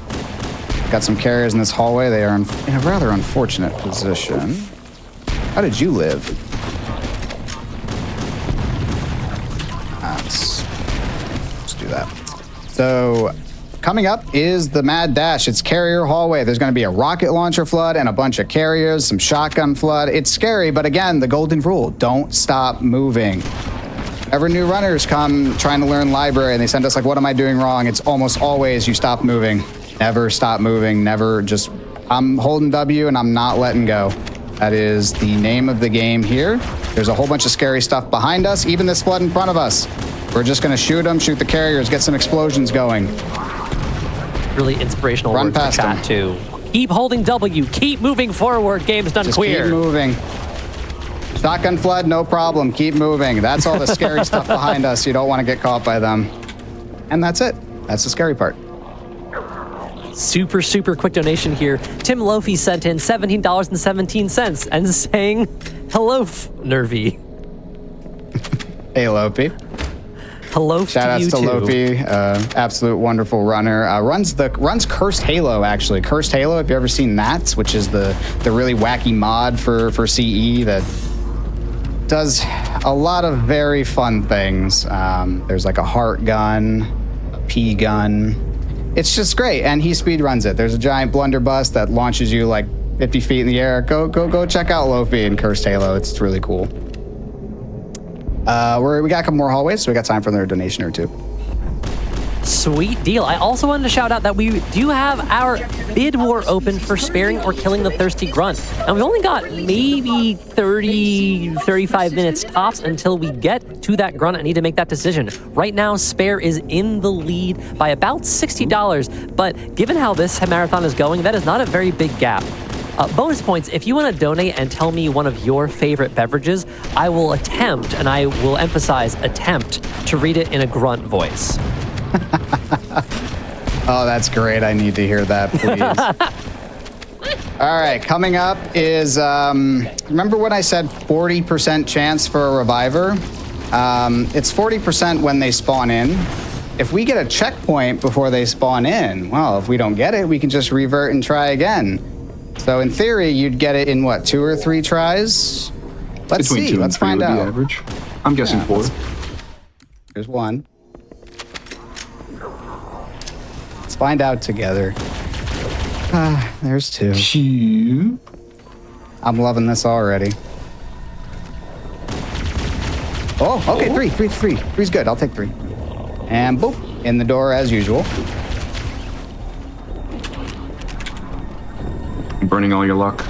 Got some carriers in this hallway. They are in a rather unfortunate position. How did you live? Let's do that. So coming up is the Mad Dash. It's carrier hallway. There's going to be a rocket launcher flood and a bunch of carriers, some shotgun flood. It's scary, but again, the golden rule, don't stop moving. Whenever new runners come trying to learn library and they send us like, what am I doing wrong? It's almost always you stop moving. Never stop moving. Never just, I'm holding W and I'm not letting go. That is the name of the game here. There's a whole bunch of scary stuff behind us, even this flood in front of us. We're just going to shoot them, shoot the carriers, get some explosions going. Really inspirational Run words to past chat them. too. Keep holding W, keep moving forward, Games Done Just Queer. keep moving. Shotgun flood, no problem. Keep moving. That's all the scary stuff behind us. You don't want to get caught by them. And that's it. That's the scary part. Super, super quick donation here. Tim Lofi sent in $17.17 and saying, hello, Nervy. Hey, Lopi. Hello Shout to outs you to too. Lopi, absolute wonderful runner. Runs Cursed Halo, actually. Cursed Halo, if you've ever seen that, which is the really wacky mod for CE that does a lot of very fun things. There's like a heart gun, a pea gun. It's just great, and he speedruns it. There's a giant blunderbuss that launches you like 50 feet in the air. Go check out Lofi and Cursed Halo. It's really cool. We got a couple more hallways, so we got time for another donation or two. Sweet deal. I also wanted to shout out that we do have our bid war open for sparing or killing the thirsty grunt. And we've only got maybe 30, 35 minutes tops until we get to that grunt and need to make that decision. Right now, Spare is in the lead by about $60, but given how this marathon is going, that is not a very big gap. Bonus points, if you want to donate and tell me one of your favorite beverages, I will attempt, and I will emphasize attempt, to read it in a grunt voice. Oh, that's great. I need to hear that, please. All right, coming up is, remember when I said 40% chance for a reviver? It's 40% when they spawn in. If we get a checkpoint before they spawn in, well, if we don't get it, we can just revert and try again. So in theory, you'd get it in what, 2 or 3 tries? Let's Between see. 2 and Let's 3 find would be out. average. I'm guessing 4. There's 1. Let's find out together. There's 2. 2. I'm loving this already. Oh, okay, 3. 3's good. I'll take 3. And boop, in the door as usual. Burning all your luck.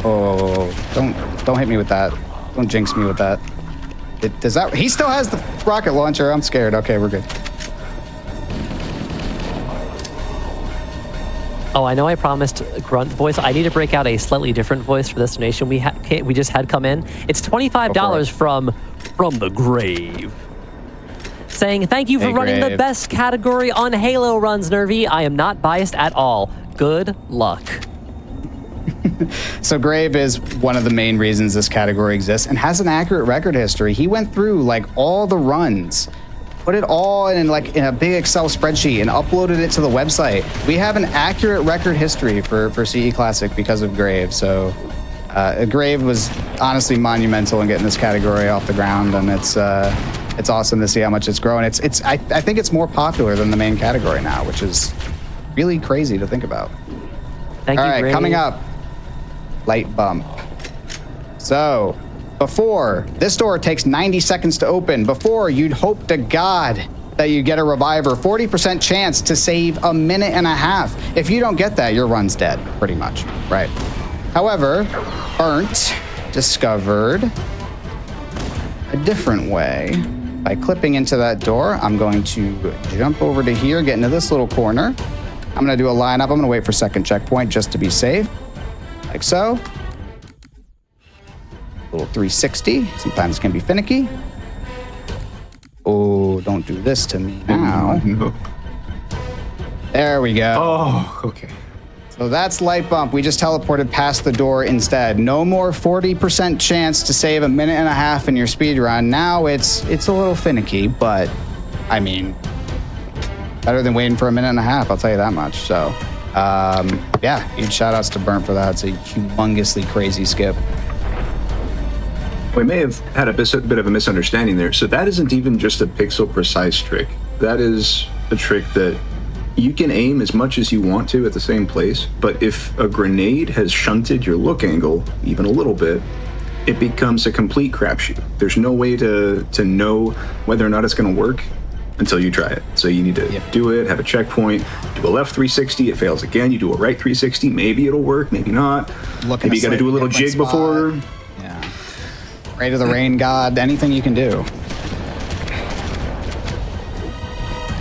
Oh, don't hit me with that. Don't jinx me with that. Does that? He still has the rocket launcher. I'm scared. Okay, we're good. Oh, I know I promised a grunt voice. I need to break out a slightly different voice for this donation we just had come in. It's $25 from the grave. Saying, thank you for running the best category on Halo runs, Nervy. I am not biased at all. Good luck. So Grave is one of the main reasons this category exists and has an accurate record history. He went through like all the runs, put it all in a big Excel spreadsheet and uploaded it to the website. We have an accurate record history for CE Classic because of Grave. So Grave was honestly monumental in getting this category off the ground, and it's awesome to see how much it's grown. I think it's more popular than the main category now, which is really crazy to think about. Thank All you, right, Grave. coming up, light bump. So before, this door takes 90 seconds to open. Before, you'd hope to God that you get a reviver. 40% chance to save a minute and a half. If you don't get that, your run's dead, pretty much, right? However, Burnt discovered a different way. By clipping into that door, I'm going to jump over to here, get into this little corner. I'm gonna do a lineup. I'm gonna wait for second checkpoint just to be safe, like so. Little 360, sometimes can be finicky. Oh, don't do this to me now. No. There we go. Oh, okay. So that's light bump. We just teleported past the door instead. No more 40% chance to save a minute and a half in your speed run. Now it's a little finicky, but I mean, better than waiting for a minute and a half, I'll tell you that much. So yeah, huge shout outs to Burnt for that. It's a humongously crazy skip. We may have had a bit of a misunderstanding there. So that isn't even just a pixel precise trick. That is a trick that you can aim as much as you want to at the same place, but if a grenade has shunted your look angle even a little bit, it becomes a complete crapshoot. There's no way to know whether or not it's going to work until you try it. So you need to do it, have a checkpoint, do a left 360, it fails again, you do a right 360, maybe it'll work, maybe not. Maybe you got to do a little jig before. Yeah. Ray to the rain god, anything you can do.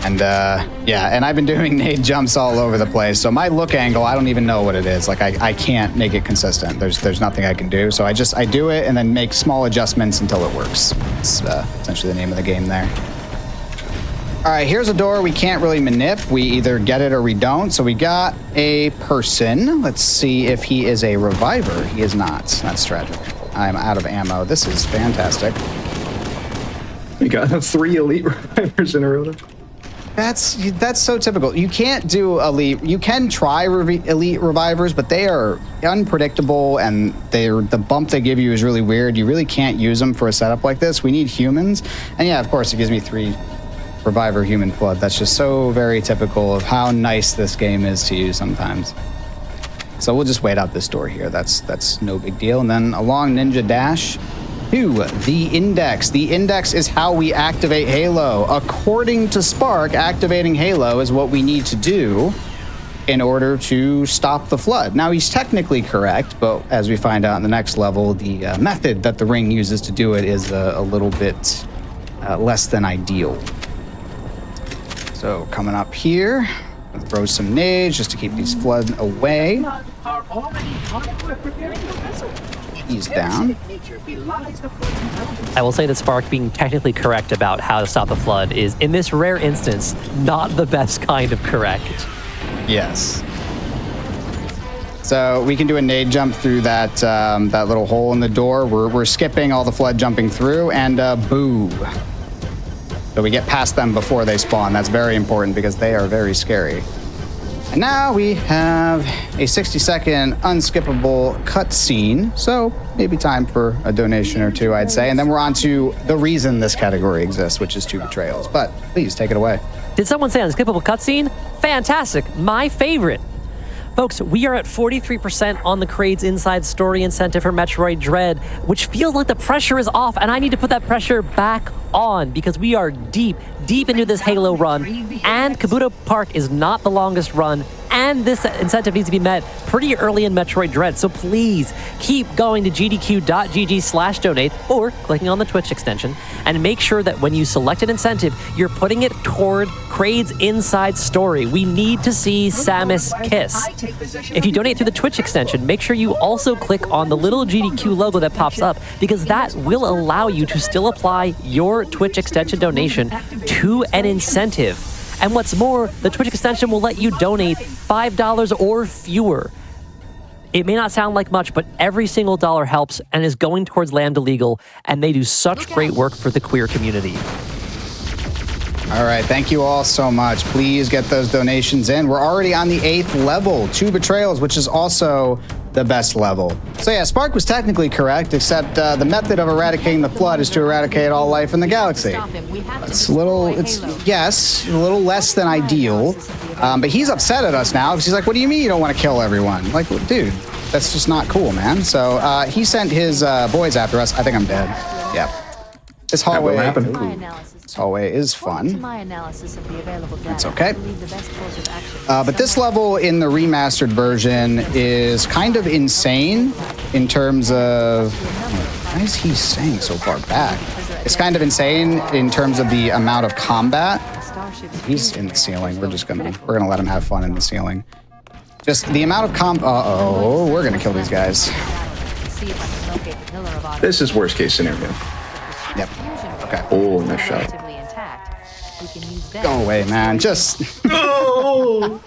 And yeah, and I've been doing nade jumps all over the place. So my look angle, I don't even know what it is. Like I can't make it consistent. There's nothing I can do. So I do it and then make small adjustments until it works. It's essentially the name of the game there. All right, here's a door we can't really manip. We either get it or we don't. So we got a person. Let's see if he is a reviver. He is not. That's tragic. I'm out of ammo. This is fantastic. We got 3 elite revivers in a row. That's so typical. You can't do elite. You can try elite revivers, but they are unpredictable, and the bump they give you is really weird. You really can't use them for a setup like this. We need humans, and yeah, of course, it gives me 3 reviver human flood. That's just so very typical of how nice this game is to use sometimes. So we'll just wait out this door here. That's no big deal. And then along Ninja Dash to the Index. The Index is how we activate Halo. According to Spark, activating Halo is what we need to do in order to stop the flood. Now, he's technically correct, but as we find out in the next level, the method that the ring uses to do it is a little bit less than ideal. So coming up here, throw some nades just to keep these flood away. He's down. I will say that Spark being technically correct about how to stop the flood is, in this rare instance, not the best kind of correct. Yes. So we can do a nade jump through that that little hole in the door. We're skipping all the flood jumping through, and boo. So we get past them before they spawn. That's very important because they are very scary. And now we have a 60-second unskippable cutscene. So maybe time for a donation or two, I'd say. And then we're on to the reason this category exists, which is 2 betrayals. But please take it away. Did someone say unskippable cutscene? Fantastic. My favorite. Folks, we are at 43% on the Crade's Inside Story incentive for Metroid Dread, which feels like the pressure is off, and I need to put that pressure back on because we are deep into this Halo run, and Kabuto Park is not the longest run, and this incentive needs to be met pretty early in Metroid Dread. So please keep going to gdq.gg/donate or clicking on the Twitch extension and make sure that when you select an incentive, you're putting it toward Crade's Inside Story. We need to see Samus kiss. If you donate through the Twitch extension, make sure you also click on the little GDQ logo that pops up because that will allow you to still apply your Twitch extension donation to an incentive. And what's more, the Twitch extension will let you donate $5 or fewer. It may not sound like much, but every single dollar helps and is going towards Lambda Legal, and they do such great work for the queer community. All right, thank you all so much. Please get those donations in. We're already on the 8th level, 2 betrayals, which is also the best level. So yeah, Spark was technically correct, except the method of eradicating the flood is to eradicate all life in the galaxy. It's a little, yes, a little less than ideal, but he's upset at us now because he's like, what do you mean you don't want to kill everyone? Like, dude, that's just not cool, man. So he sent his boys after us. I think I'm dead. Yep. This hallway, this hallway is fun. It's okay. But this level in the remastered version is kind of insane in terms of... Why is he staying so far back? It's kind of insane in terms of the amount of combat. He's in the ceiling. We're gonna let him have fun in the ceiling. Just the amount of uh-oh, we're gonna kill these guys. This is worst case scenario. Yep. Okay. Oh, nice shot. Go away, man. Just... Oh,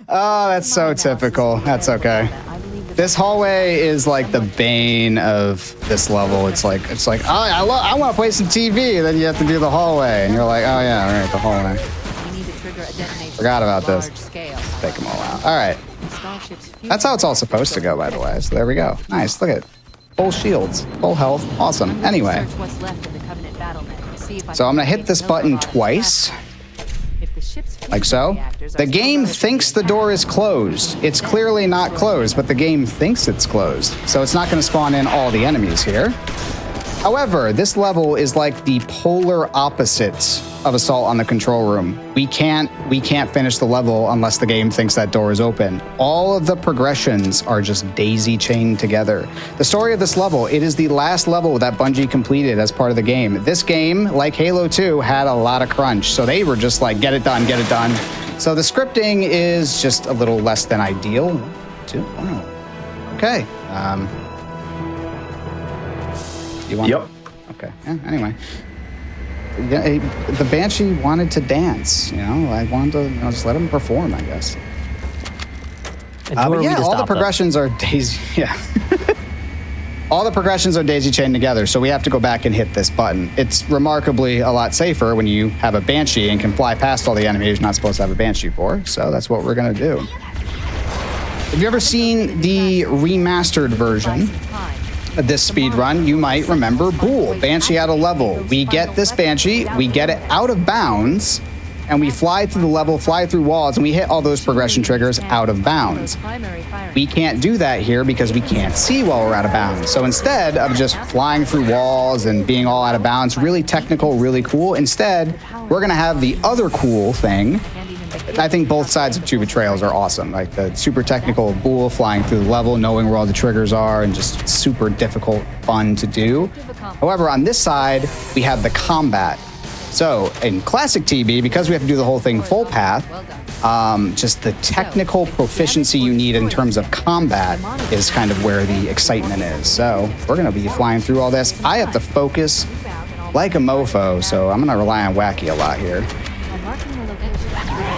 that's so typical. That's okay. This hallway is like the bane of this level. It's like, oh, I want to play some TV. Then you have to do the hallway. And you're like, oh yeah, all right, the hallway. Forgot about this. Take them all out. All right. That's how it's all supposed to go, by the way. So there we go. Nice. Look at it. Full shields, full health. Awesome. Anyway. So I'm going to hit this button twice. Like so. The game thinks the door is closed. It's clearly not closed, but the game thinks it's closed. So it's not going to spawn in all the enemies here. However, this level is like the polar opposite of Assault on the Control Room. We can't finish the level unless the game thinks that door is open. All of the progressions are just daisy chained together. The story of this level, it is the last level that Bungie completed as part of the game. This game, like Halo 2, had a lot of crunch. So they were just like, get it done, get it done. So the scripting is just a little less than ideal. Okay. You want? Yep. Okay. Yeah, anyway. Yeah, the Banshee wanted to dance, you know. I wanted to just let him perform, I guess. But yeah, all the progressions are daisy. Yeah. All the progressions are daisy chained together, so we have to go back and hit this button. It's remarkably a lot safer when you have a Banshee and can fly past all the enemies you're not supposed to have a Banshee for. So that's what we're gonna do. Have you ever seen the remastered version? This speed run, you might remember Bool, Banshee out of level. We get this Banshee, we get it out of bounds, and we fly through the level, fly through walls, and we hit all those progression triggers out of bounds. We can't do that here because we can't see while we're out of bounds. So instead of just flying through walls and being all out of bounds, really technical, really cool, instead, we're gonna have the other cool thing. I think both sides of Two Betrayals are awesome. Like the super technical Bool flying through the level, knowing where all the triggers are, and just super difficult fun to do. However, on this side, we have the combat. So in classic TB, because we have to do the whole thing full path, just the technical proficiency you need in terms of combat is kind of where the excitement is. So we're gonna be flying through all this. I have to focus like a mofo, so I'm gonna rely on Wackee a lot here.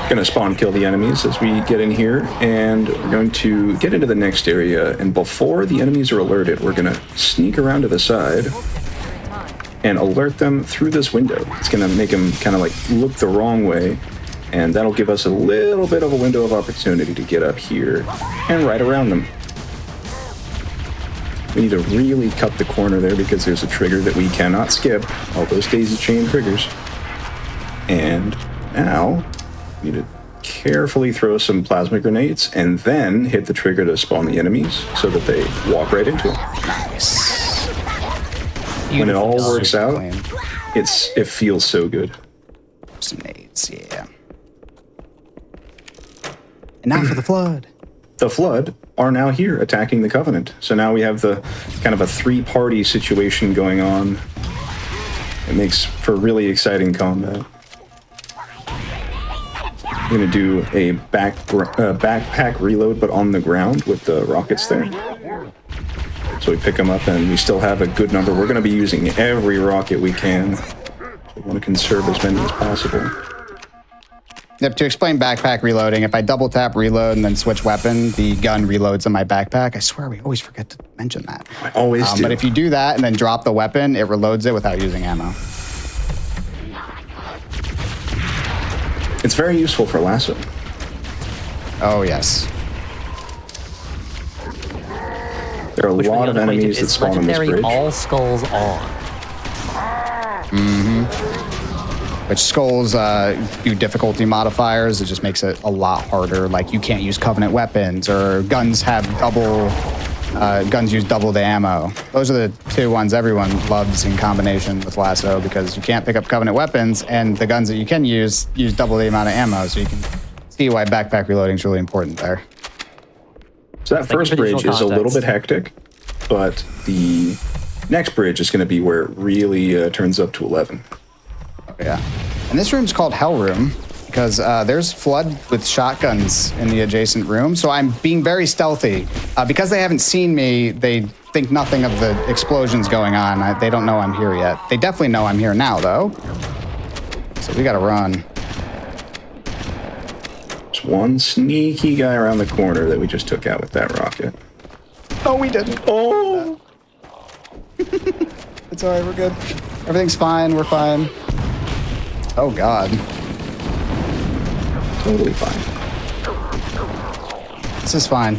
Going to spawn kill the enemies as we get in here, and we're going to get into the next area, and before the enemies are alerted, we're going to sneak around to the side and alert them through this window. It's going to make them kind of like look the wrong way, and that'll give us a little bit of a window of opportunity to get up here and right around them. We need to really cut the corner there because there's a trigger that we cannot skip, all those daisy chain triggers. And now we need to carefully throw some plasma grenades and then hit the trigger to spawn the enemies so that they walk right into them. Nice. When it all works out, it feels so good. Some nades, yeah. And now for the Flood. The Flood are now here attacking the Covenant. So now we have the kind of a three-party situation going on. It makes for really exciting combat. We're going to do a backpack reload, but on the ground with the rockets there. So we pick them up, and we still have a good number. We're going to be using every rocket we can. We want to conserve as many as possible. Yep, to explain backpack reloading, if I double tap reload and then switch weapon, the gun reloads in my backpack. I swear we always forget to mention that. I always do. But if you do that and then drop the weapon, it reloads it without using ammo. It's very useful for lasso. Oh, yes. There are a which for the lot of unacquainted enemies that is spawn on this legendary bridge. all skulls on. Which skulls do difficulty modifiers. It just makes it a lot harder. Like you can't use Covenant weapons, or guns have guns use double the ammo. Those are the two ones everyone loves in combination with Lasso, because you can't pick up Covenant weapons, and the guns that you can use double the amount of ammo. So you can see why backpack reloading is really important there. So that first bridge is a little bit hectic, but the next bridge is going to be where it really turns up to 11. Yeah. And this room's called Hell Room because there's Flood with shotguns in the adjacent room. So I'm being very stealthy. Because they haven't seen me, they think nothing of the explosions going on. They don't know I'm here yet. They definitely know I'm here now, though. So we got to run. There's one sneaky guy around the corner that we just took out with that rocket. Oh, we didn't. Oh! It's all right. We're good. Everything's fine. We're fine. Oh, God. Totally fine. This is fine.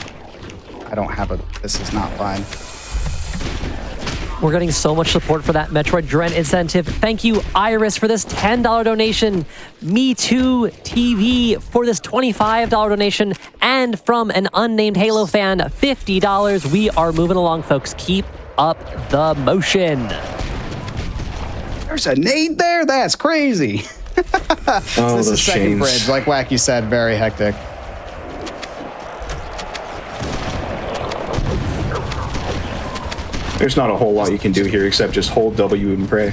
I don't have a... This is not fine. We're getting so much support for that Metroid Dread incentive. Thank you, Iris, for this $10 donation. Me Too TV for this $25 donation. And from an unnamed Halo fan, $50. We are moving along, folks. Keep up the motion. There's a nade there? That's crazy. So this is second bridge. Like Wackee said, very hectic. There's not a whole lot you can do here except just hold W and pray.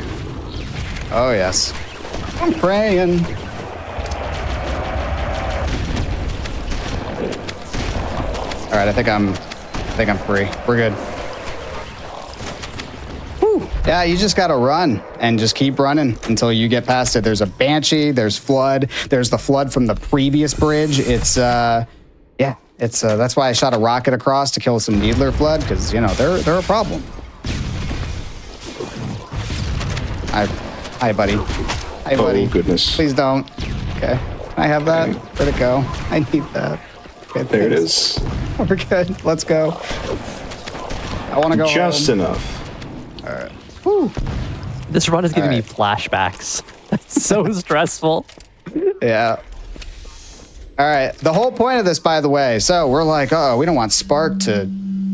Oh, yes. I'm praying. All right, I think I'm free. We're good. Whew. Yeah, you just gotta run and just keep running until you get past it. There's a Banshee, there's Flood, there's the Flood from the previous bridge. It's that's why I shot a rocket across to kill some Needler Flood, because you know they're a problem. Hi, buddy. Hi, buddy. Oh goodness! Please don't. Okay, I have that. Where'd it go? I need that. Okay, there it is. We're good. Let's go. I want to go just home. enough. All right. Whew. This run is giving me flashbacks. That's so stressful. Yeah. All right. The whole point of this, by the way, so we're like, oh, we don't want Spark to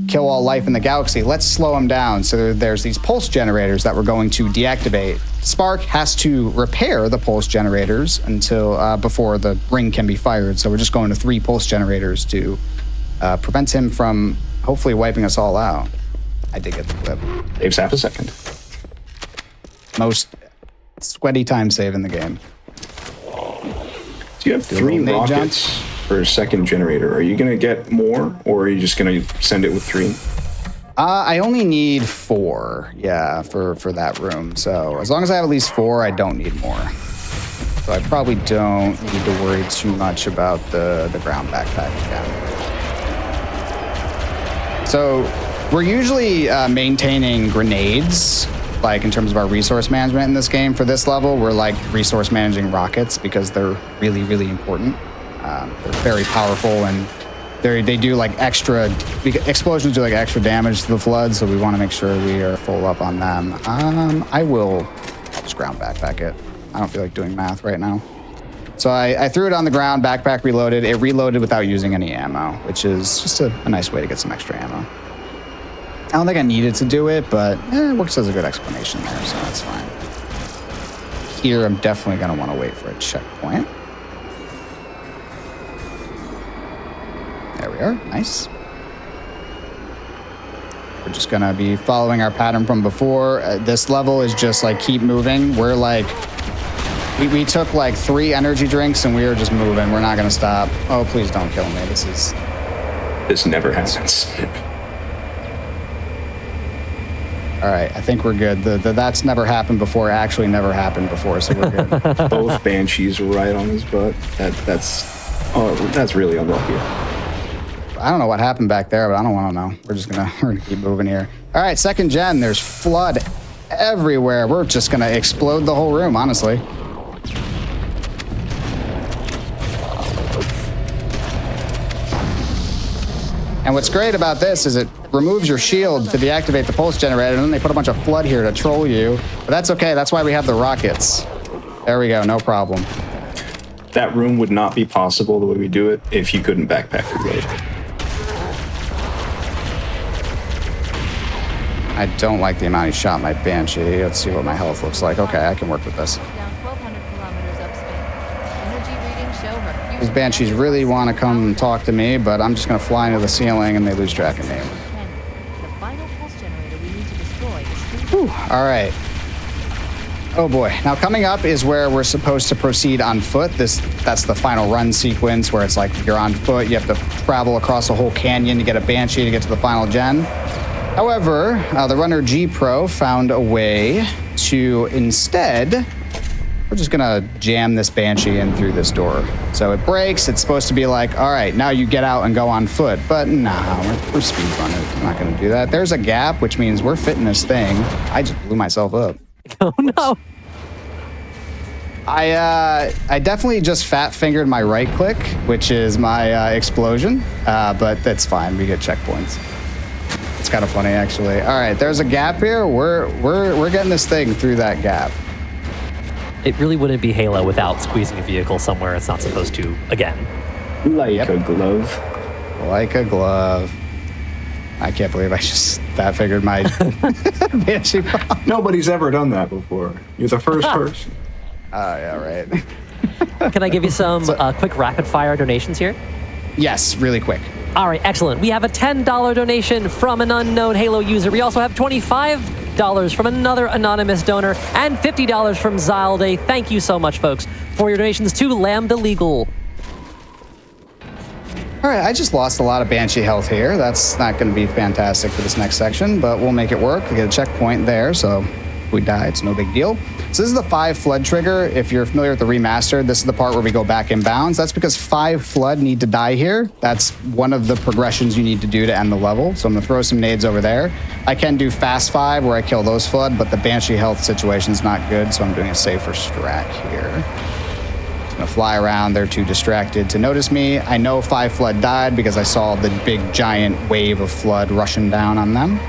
kill all life in the galaxy. Let's slow him down. So there's these pulse generators that we're going to deactivate. Spark has to repair the pulse generators until before the ring can be fired. So we're just going to 3 pulse generators to prevent him from hopefully wiping us all out. I did get the clip. Saves half a second. Most sweaty time save in the game. So you have 3 rockets for a second generator. Are you going to get more, or are you just going to send it with 3? I only need 4, yeah, for that room. So as long as I have at least 4, I don't need more. So I probably don't need to worry too much about the ground backpack again. So we're usually maintaining grenades, like in terms of our resource management in this game. For this level, we're like resource managing rockets because they're really, really important. They're very powerful, and they do like explosions do like extra damage to the Flood, so we want to make sure we are full up on them. I'll just ground backpack it. I don't feel like doing math right now. So I threw it on the ground, backpack reloaded. It reloaded without using any ammo, which is just a nice way to get some extra ammo. I don't think I needed to do it, but it works as a good explanation there, so that's fine. Here, I'm definitely going to want to wait for a checkpoint. There we are. Nice. We're just going to be following our pattern from before. This level is just like keep moving. We're like... We took like 3 energy drinks and we were just moving. We're not going to stop. Oh, please don't kill me. This never happens. All right, I think we're good. That's never happened before actually never happened before, so we're good. Both Banshees right on his butt. That's really unlucky. I don't know what happened back there, but I don't want to know. We're gonna keep moving here. All right, second gen. There's Flood everywhere. We're just gonna explode the whole room, honestly. And And what's great about this is it removes your shield to deactivate the pulse generator, and then they put a bunch of flood here to troll you. But that's okay. That's why we have the rockets. There we go. No problem. That room would not be possible the way we do it if you couldn't backpack reload. I don't like the amount he shot my Banshee. Let's see what my health looks like. Okay, I can work with this. Down 1,200 kilometers upspeed. Energy readings show her fusion. These Banshees really want to come and talk to me, but I'm just going to fly into the ceiling and they lose track of me. The final pulse generator we need to destroy is Whew, all right. Oh boy. Now coming up is where we're supposed to proceed on foot. That's the final run sequence where it's like you're on foot. You have to travel across a whole canyon to get a Banshee to get to the final gen. However, the runner G Pro found a way to instead, we're just gonna jam this Banshee in through this door. So it breaks. It's supposed to be like, all right, now you get out and go on foot. But nah, we're speedrunners. I'm not gonna do that. There's a gap, which means we're fitting this thing. I just blew myself up. Oh no. I definitely just fat fingered my right click, which is my explosion. But that's fine. We get checkpoints. It's kind of funny, actually. All right, there's a gap here. We're getting this thing through that gap. It really wouldn't be Halo without squeezing a vehicle somewhere it's not supposed to again. Like a glove. Like a glove. I can't believe I just fat fingered my Banshee bomb. Nobody's ever done that before. You're the first person. Oh, yeah, right. Can I give you some quick rapid fire donations here? Yes, really quick. All right, excellent. We have a $10 donation from an unknown Halo user. We also have $25 from another anonymous donor and $50 from Zilde. Thank you so much, folks, for your donations to Lambda Legal. All right, I just lost a lot of Banshee health here. That's not going to be fantastic for this next section, but we'll make it work. We get a checkpoint there, so if we die, it's no big deal. So this is the 5 flood trigger. If you're familiar with the remastered, this is the part where we go back in bounds. That's because 5 flood need to die here. That's one of the progressions you need to do to end the level. So I'm gonna throw some nades over there. I can do fast 5 where I kill those flood, but the Banshee health situation's not good, so I'm doing a safer strat here. Just gonna fly around. They're too distracted to notice me. I know 5 flood died because I saw the big giant wave of flood rushing down on them.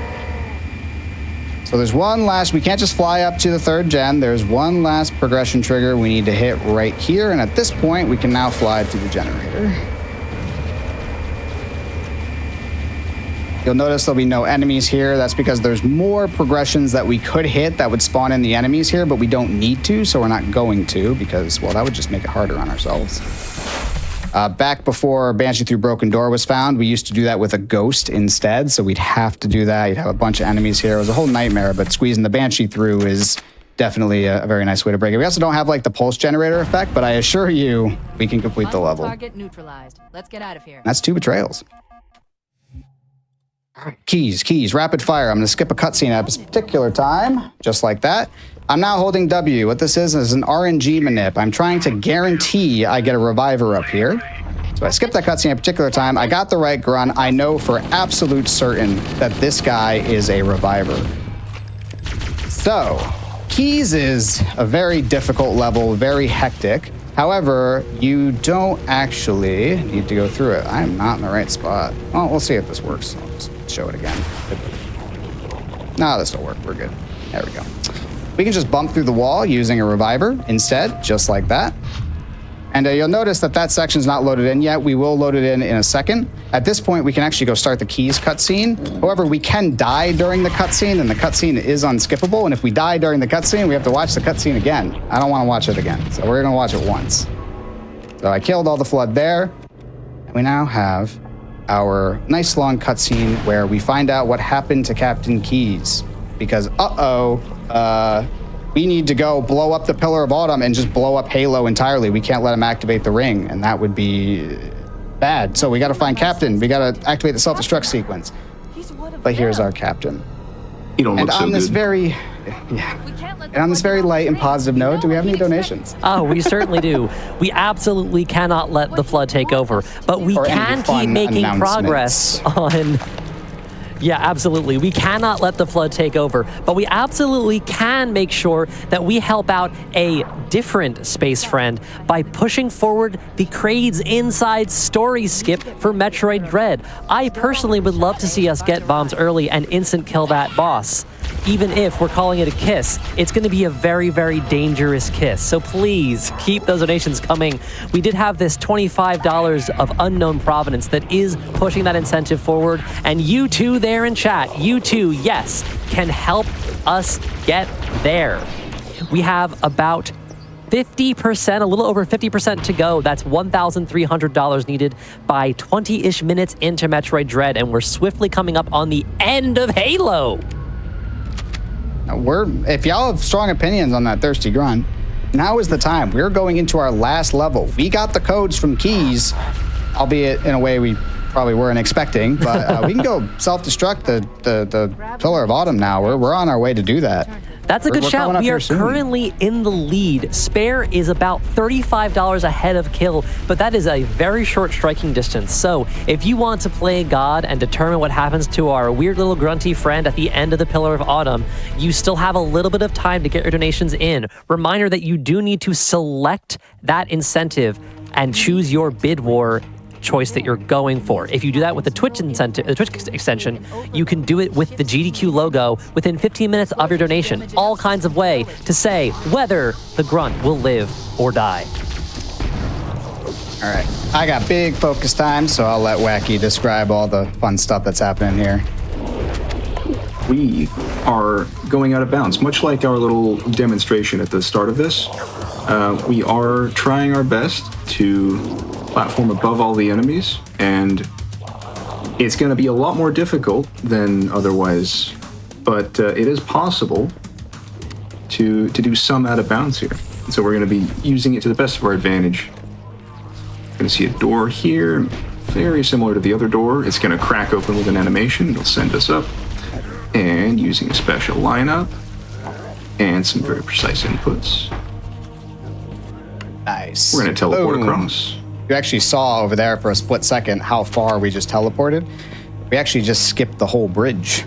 So there's one last, we can't just fly up to the 3rd gen. There's one last progression trigger we need to hit right here. And at this point, we can now fly to the generator. You'll notice there'll be no enemies here. That's because there's more progressions that we could hit that would spawn in the enemies here, but we don't need to, so we're not going to because, well, that would just make it harder on ourselves. Back before Banshee Through Broken Door was found, we used to do that with a ghost instead, so we'd have to do that. You'd have a bunch of enemies here. It was a whole nightmare, but squeezing the Banshee through is definitely a very nice way to break it. We also don't have like the pulse generator effect, but I assure you we can complete the level. Target neutralized. Let's get out of here. That's 2 betrayals. Keys, rapid fire. I'm going to skip a cutscene at a particular time, just like that. I'm now holding W. What this is an RNG manip. I'm trying to guarantee I get a reviver up here. So I skipped that cutscene at a particular time. I got the right grunt. I know for absolute certain that this guy is a reviver. So, Keys is a very difficult level, very hectic. However, you don't actually need to go through it. I'm not in the right spot. Well, we'll see if this works. I'll just show it again. No, this will work. We're good. There we go. We can just bump through the wall using a reviver instead, just like that. And you'll notice that that section's not loaded in yet. We will load it in a second. At this point, we can actually go start the Keys cutscene. However, we can die during the cutscene, and the cutscene is unskippable. And if we die during the cutscene, we have to watch the cutscene again. I don't want to watch it again, so we're going to watch it once. So I killed all the flood there. And we now have our nice long cutscene where we find out what happened to Captain Keys. Because, we need to go blow up the Pillar of Autumn and just blow up Halo entirely. We can't let him activate the ring, and that would be bad. So we got to find Captain. We got to activate the self-destruct sequence. But here's our Captain. You don't And look so on this good. very, and on this very light and positive note, do we have any donations? Oh, we certainly do. We absolutely cannot let the flood take over, but we Or any can keep fun making announcements. progress on Yeah, absolutely. We cannot let the flood take over, but we absolutely can make sure that we help out a different space friend by pushing forward the Crade's Inside story skip for Metroid Dread. I personally would love to see us get bombs early and instant kill that boss. Even if we're calling it a kiss, it's going to be a very, very dangerous kiss. So please keep those donations coming. We did have this $25 of unknown provenance that is pushing that incentive forward. And you two there in chat, you two, yes, can help us get there. We have about 50%, a little over 50% to go. That's $1,300 needed by 20-ish minutes into Metroid Dread. And we're swiftly coming up on the end of Halo. If y'all have strong opinions on that thirsty grunt, now is the time. We're going into our last level. We got the codes from Keys, albeit in a way we probably weren't expecting, but we can go self-destruct the Pillar of Autumn now. We're on our way to do that. That's a good shout. We are currently in the lead. Spare is about $35 ahead of Kill, but that is a very short striking distance. So if you want to play God and determine what happens to our weird little grunty friend at the end of the Pillar of Autumn, you still have a little bit of time to get your donations in. Reminder that you do need to select that incentive and choose your bid war choice that you're going for. If you do that with the Twitch incentive, the Twitch extension, you can do it with the GDQ logo within 15 minutes of your donation. All kinds of way to say whether the grunt will live or die. All right, I got big focus time, so I'll let Wackee describe all the fun stuff that's happening here. We are going out of bounds, much like our little demonstration at the start of this. We are trying our best to platform above all the enemies, and it's going to be a lot more difficult than otherwise, but it is possible to do some out of bounds here. And so we're going to be using it to the best of our advantage. You're going to see a door here, very similar to the other door. It's going to crack open with an animation. It'll send us up, and using a special lineup and some very precise inputs, nice. We're going to teleport across. You actually saw over there for a split second how far we just teleported. We actually just skipped the whole bridge.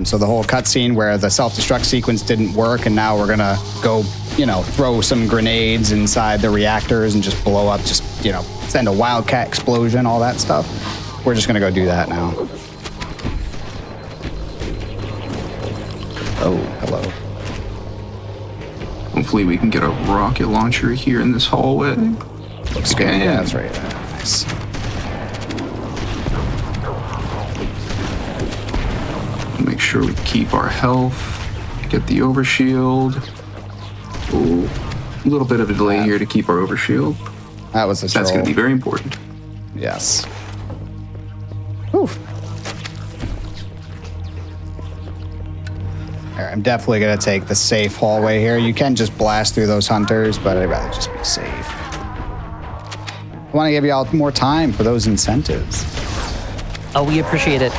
So the whole cutscene where the self-destruct sequence didn't work, and now we're gonna go, throw some grenades inside the reactors and just blow up, send a wildcat explosion, all that stuff. We're just gonna go do that now. Oh, hello. Hopefully we can get a rocket launcher here in this hallway. Looks good. Yeah, that's right. Nice. Make sure we keep our health. Get the overshield. A little bit of a delay here to keep our overshield. That was a troll. That's going to be very important. Yes. Whew. All right, I'm definitely going to take the safe hallway here. You can just blast through those hunters, but I'd rather just be safe. I want to give y'all more time for those incentives. Oh, we appreciate it.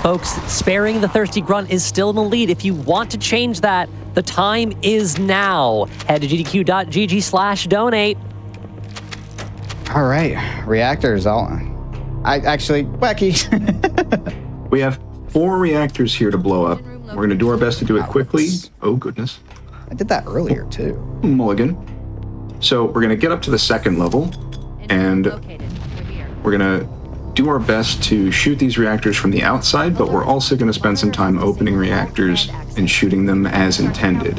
Folks, sparing the thirsty grunt is still in the lead. If you want to change that, the time is now. Head to gdq.gg/donate. All right, reactors. Wackee. We have 4 reactors here to blow up. We're going to do our best to do it quickly. Oh, goodness. I did that earlier, too. Mulligan. So we're going to get up to the second level, and we're going to do our best to shoot these reactors from the outside, but we're also going to spend some time opening reactors and shooting them as intended.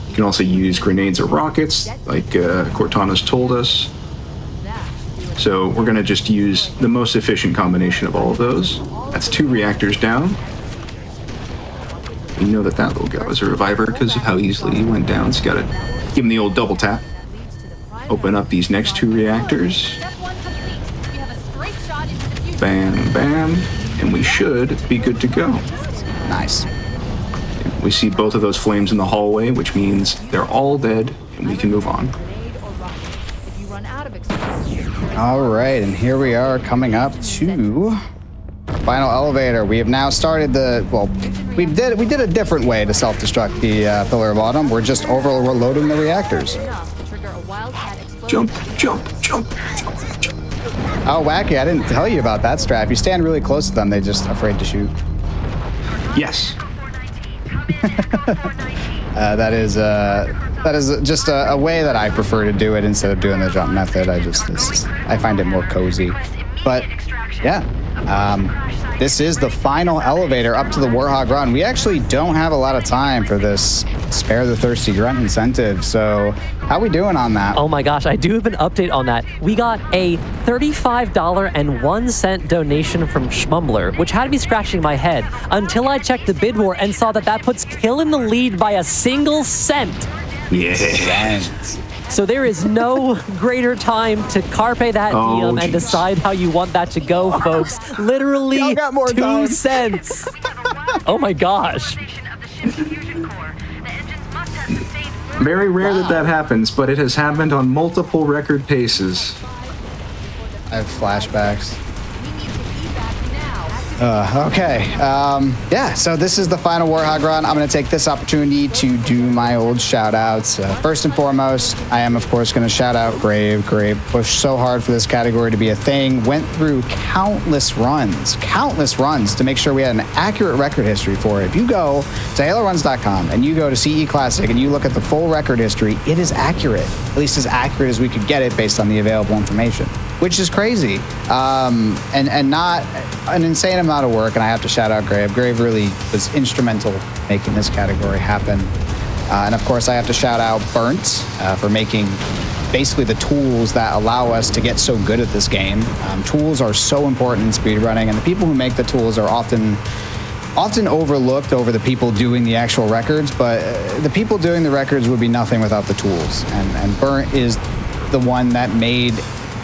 You can also use grenades or rockets, like Cortana's told us. So we're going to just use the most efficient combination of all of those. That's 2 reactors down. We know that little guy was a reviver because of how easily he went down. So got to give him the old double tap. Open up these next 2 reactors. Bam, bam, and we should be good to go. Nice. We see both of those flames in the hallway, which means they're all dead, and we can move on. All right, and here we are coming up to our final elevator. We have now started we did a different way to self-destruct the Pillar of Autumn. We're just overloading the reactors. Jump, jump, jump, jump, jump. Oh, Wackee, I didn't tell you about that strat. If you stand really close to them, they're just afraid to shoot. Yes. That is just a way that I prefer to do it instead of doing the jump method. I find it more cozy. But yeah, this is the final elevator up to the Warhog Run. We actually don't have a lot of time for this Spare the Thirsty Grunt incentive. So how we doing on that? Oh my gosh, I do have an update on that. We got a $35.01 donation from Schmumbler, which had me scratching my head until I checked the bid war and saw that puts Kill in the lead by a single cent. Yeah. So there is no greater time to carpe that diem and decide how you want that to go, folks. Literally Y'all got more 2 time. cents. Oh my gosh. Very rare that happens, but it has happened on multiple record paces. I have flashbacks. Okay. Yeah, so this is the final Warhog Run. I'm going to take this opportunity to do my old shout-outs. First and foremost, I am, of course, going to shout out Grave. Grave pushed so hard for this category to be a thing, went through countless runs to make sure we had an accurate record history for it. If you go to HaloRuns.com and you go to CE Classic and you look at the full record history, it is accurate, at least as accurate as we could get it based on the available information, which is crazy, and not an insane amount of work. And I have to shout out Grave. Grave really was instrumental in making this category happen. And of course, I have to shout out Burnt for making basically the tools that allow us to get so good at this game. Tools are so important in speedrunning, and the people who make the tools are often overlooked over the people doing the actual records, but the people doing the records would be nothing without the tools. And Burnt is the one that made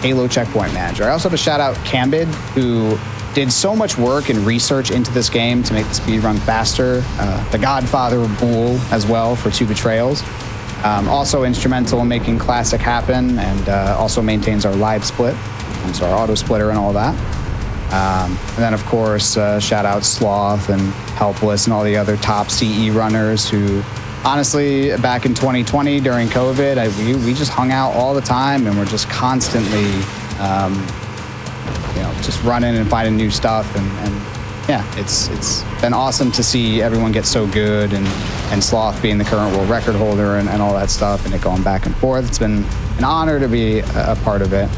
Halo Checkpoint Manager. I also have to shout out Cambid, who did so much work and research into this game to make the speedrun faster. The godfather of Bool as well for 2 Betrayals. Also instrumental in making Classic happen, and also maintains our live split, so our auto splitter and all that. And then, of course, shout out Sloth and Helpless and all the other top CE runners who, honestly, back in 2020 during COVID, we just hung out all the time, and we're just constantly, just running and finding new stuff. And yeah, it's been awesome to see everyone get so good, and Sloth being the current world record holder and all that stuff, and it going back and forth. It's been an honor to be a part of it.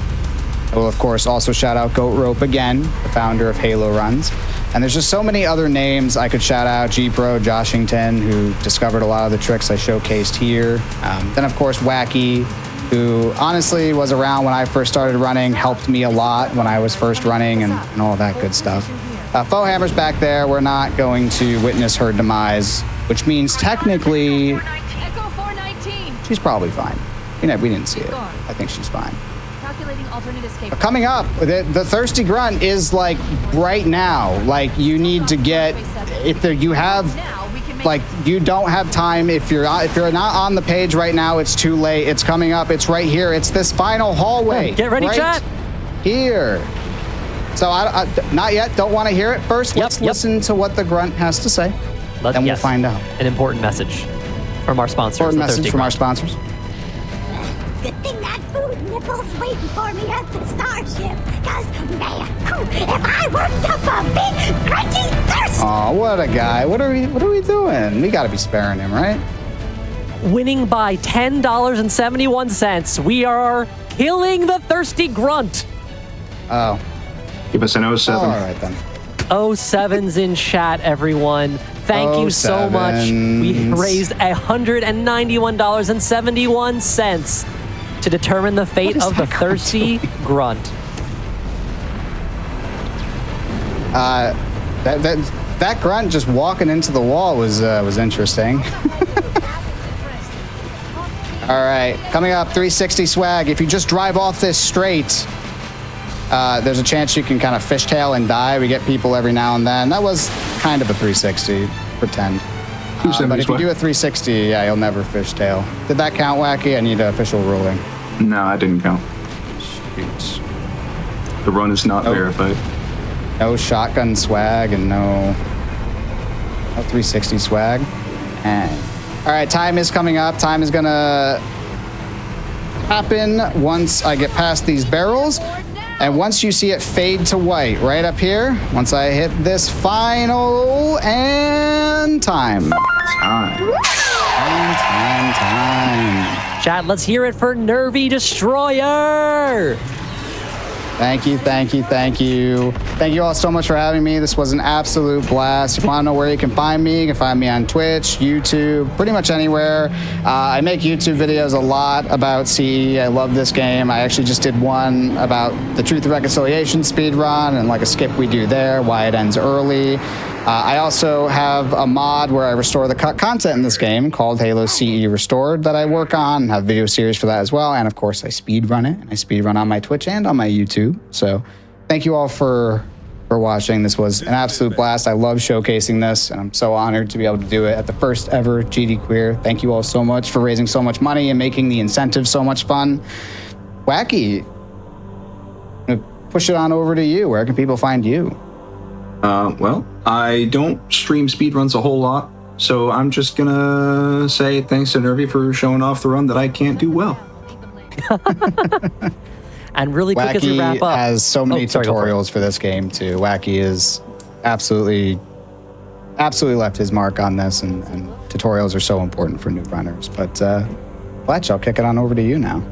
I will, of course, also shout out Goat Rope again, the founder of Halo Runs. And there's just so many other names I could shout out. G-Pro, Joshington, who discovered a lot of the tricks I showcased here. Then, of course, Wackee, who honestly was around when I first started running, helped me a lot when I was first running, and all that good stuff. Fohammer's back there. We're not going to witness her demise, which means technically Echo 419. she's probably fine. We didn't see it. I think she's fine. Calculating alternate escape. Coming up, the Thirsty Grunt is like right now. Like you need to get, you don't have time. If you're not on the page right now, it's too late. It's coming up. It's right here. It's this final hallway. Get ready, right chat. Here. So I not yet. Don't want to hear it first. Let's listen to what the Grunt has to say. Then we'll find out. An important message from our sponsors. Important message from our sponsors. Good thing that food nipple's waiting for me at the starship. Cause man, if I worked up a big crunchy thirst. Oh, what a guy! What are we doing? We got to be sparing him, right? Winning by $10.71. We are killing the Thirsty Grunt. Oh. Give us an 07. All right then. 07's in chat, everyone. Thank you so much. We raised $191.71 to determine the fate of the Thirsty Grunt. That grunt just walking into the wall was interesting. All right, coming up, 360 swag. If you just drive off this straight, there's a chance you can kind of fishtail and die. We get people every now and then. That was kind of a 360, pretend. But if you do a 360, yeah, you'll never fishtail. Did that count, Wackee? I need an official ruling. No, I didn't count. Shoot. The run is not verified. No shotgun swag and no 360 swag. And all right, time is coming up. Time is gonna happen once I get past these barrels. And once you see it fade to white right up here, once I hit this final and time. Time. Chat, let's hear it for NervyDestroyer. Thank you. Thank you all so much for having me. This was an absolute blast. If you want to know where you can find me, you can find me on Twitch, YouTube, pretty much anywhere. I make YouTube videos a lot about CE. I love this game. I actually just did one about the Truth and Reconciliation speedrun and like a skip we do there, why it ends early. I also have a mod where I restore the cut content in this game called Halo CE Restored that I work on and have a video series for that as well. And of course, I speedrun it, and I speedrun on my Twitch and on my YouTube. So thank you all for watching. This was an absolute blast. I love showcasing this, and I'm so honored to be able to do it at the first ever GD Queer. Thank you all so much for raising so much money and making the incentive so much fun. Wackee, I'm gonna push it on over to you. Where can people find you? Well, I don't stream speedruns a whole lot, so I'm just gonna say thanks to Nervy for showing off the run that I can't do well. And really quick as we wrap Wackee up. has so many Sorry, go for it. tutorials for this game too. Wackee is absolutely left his mark on this, and tutorials are so important for new runners. But Fletch, I'll kick it on over to you now.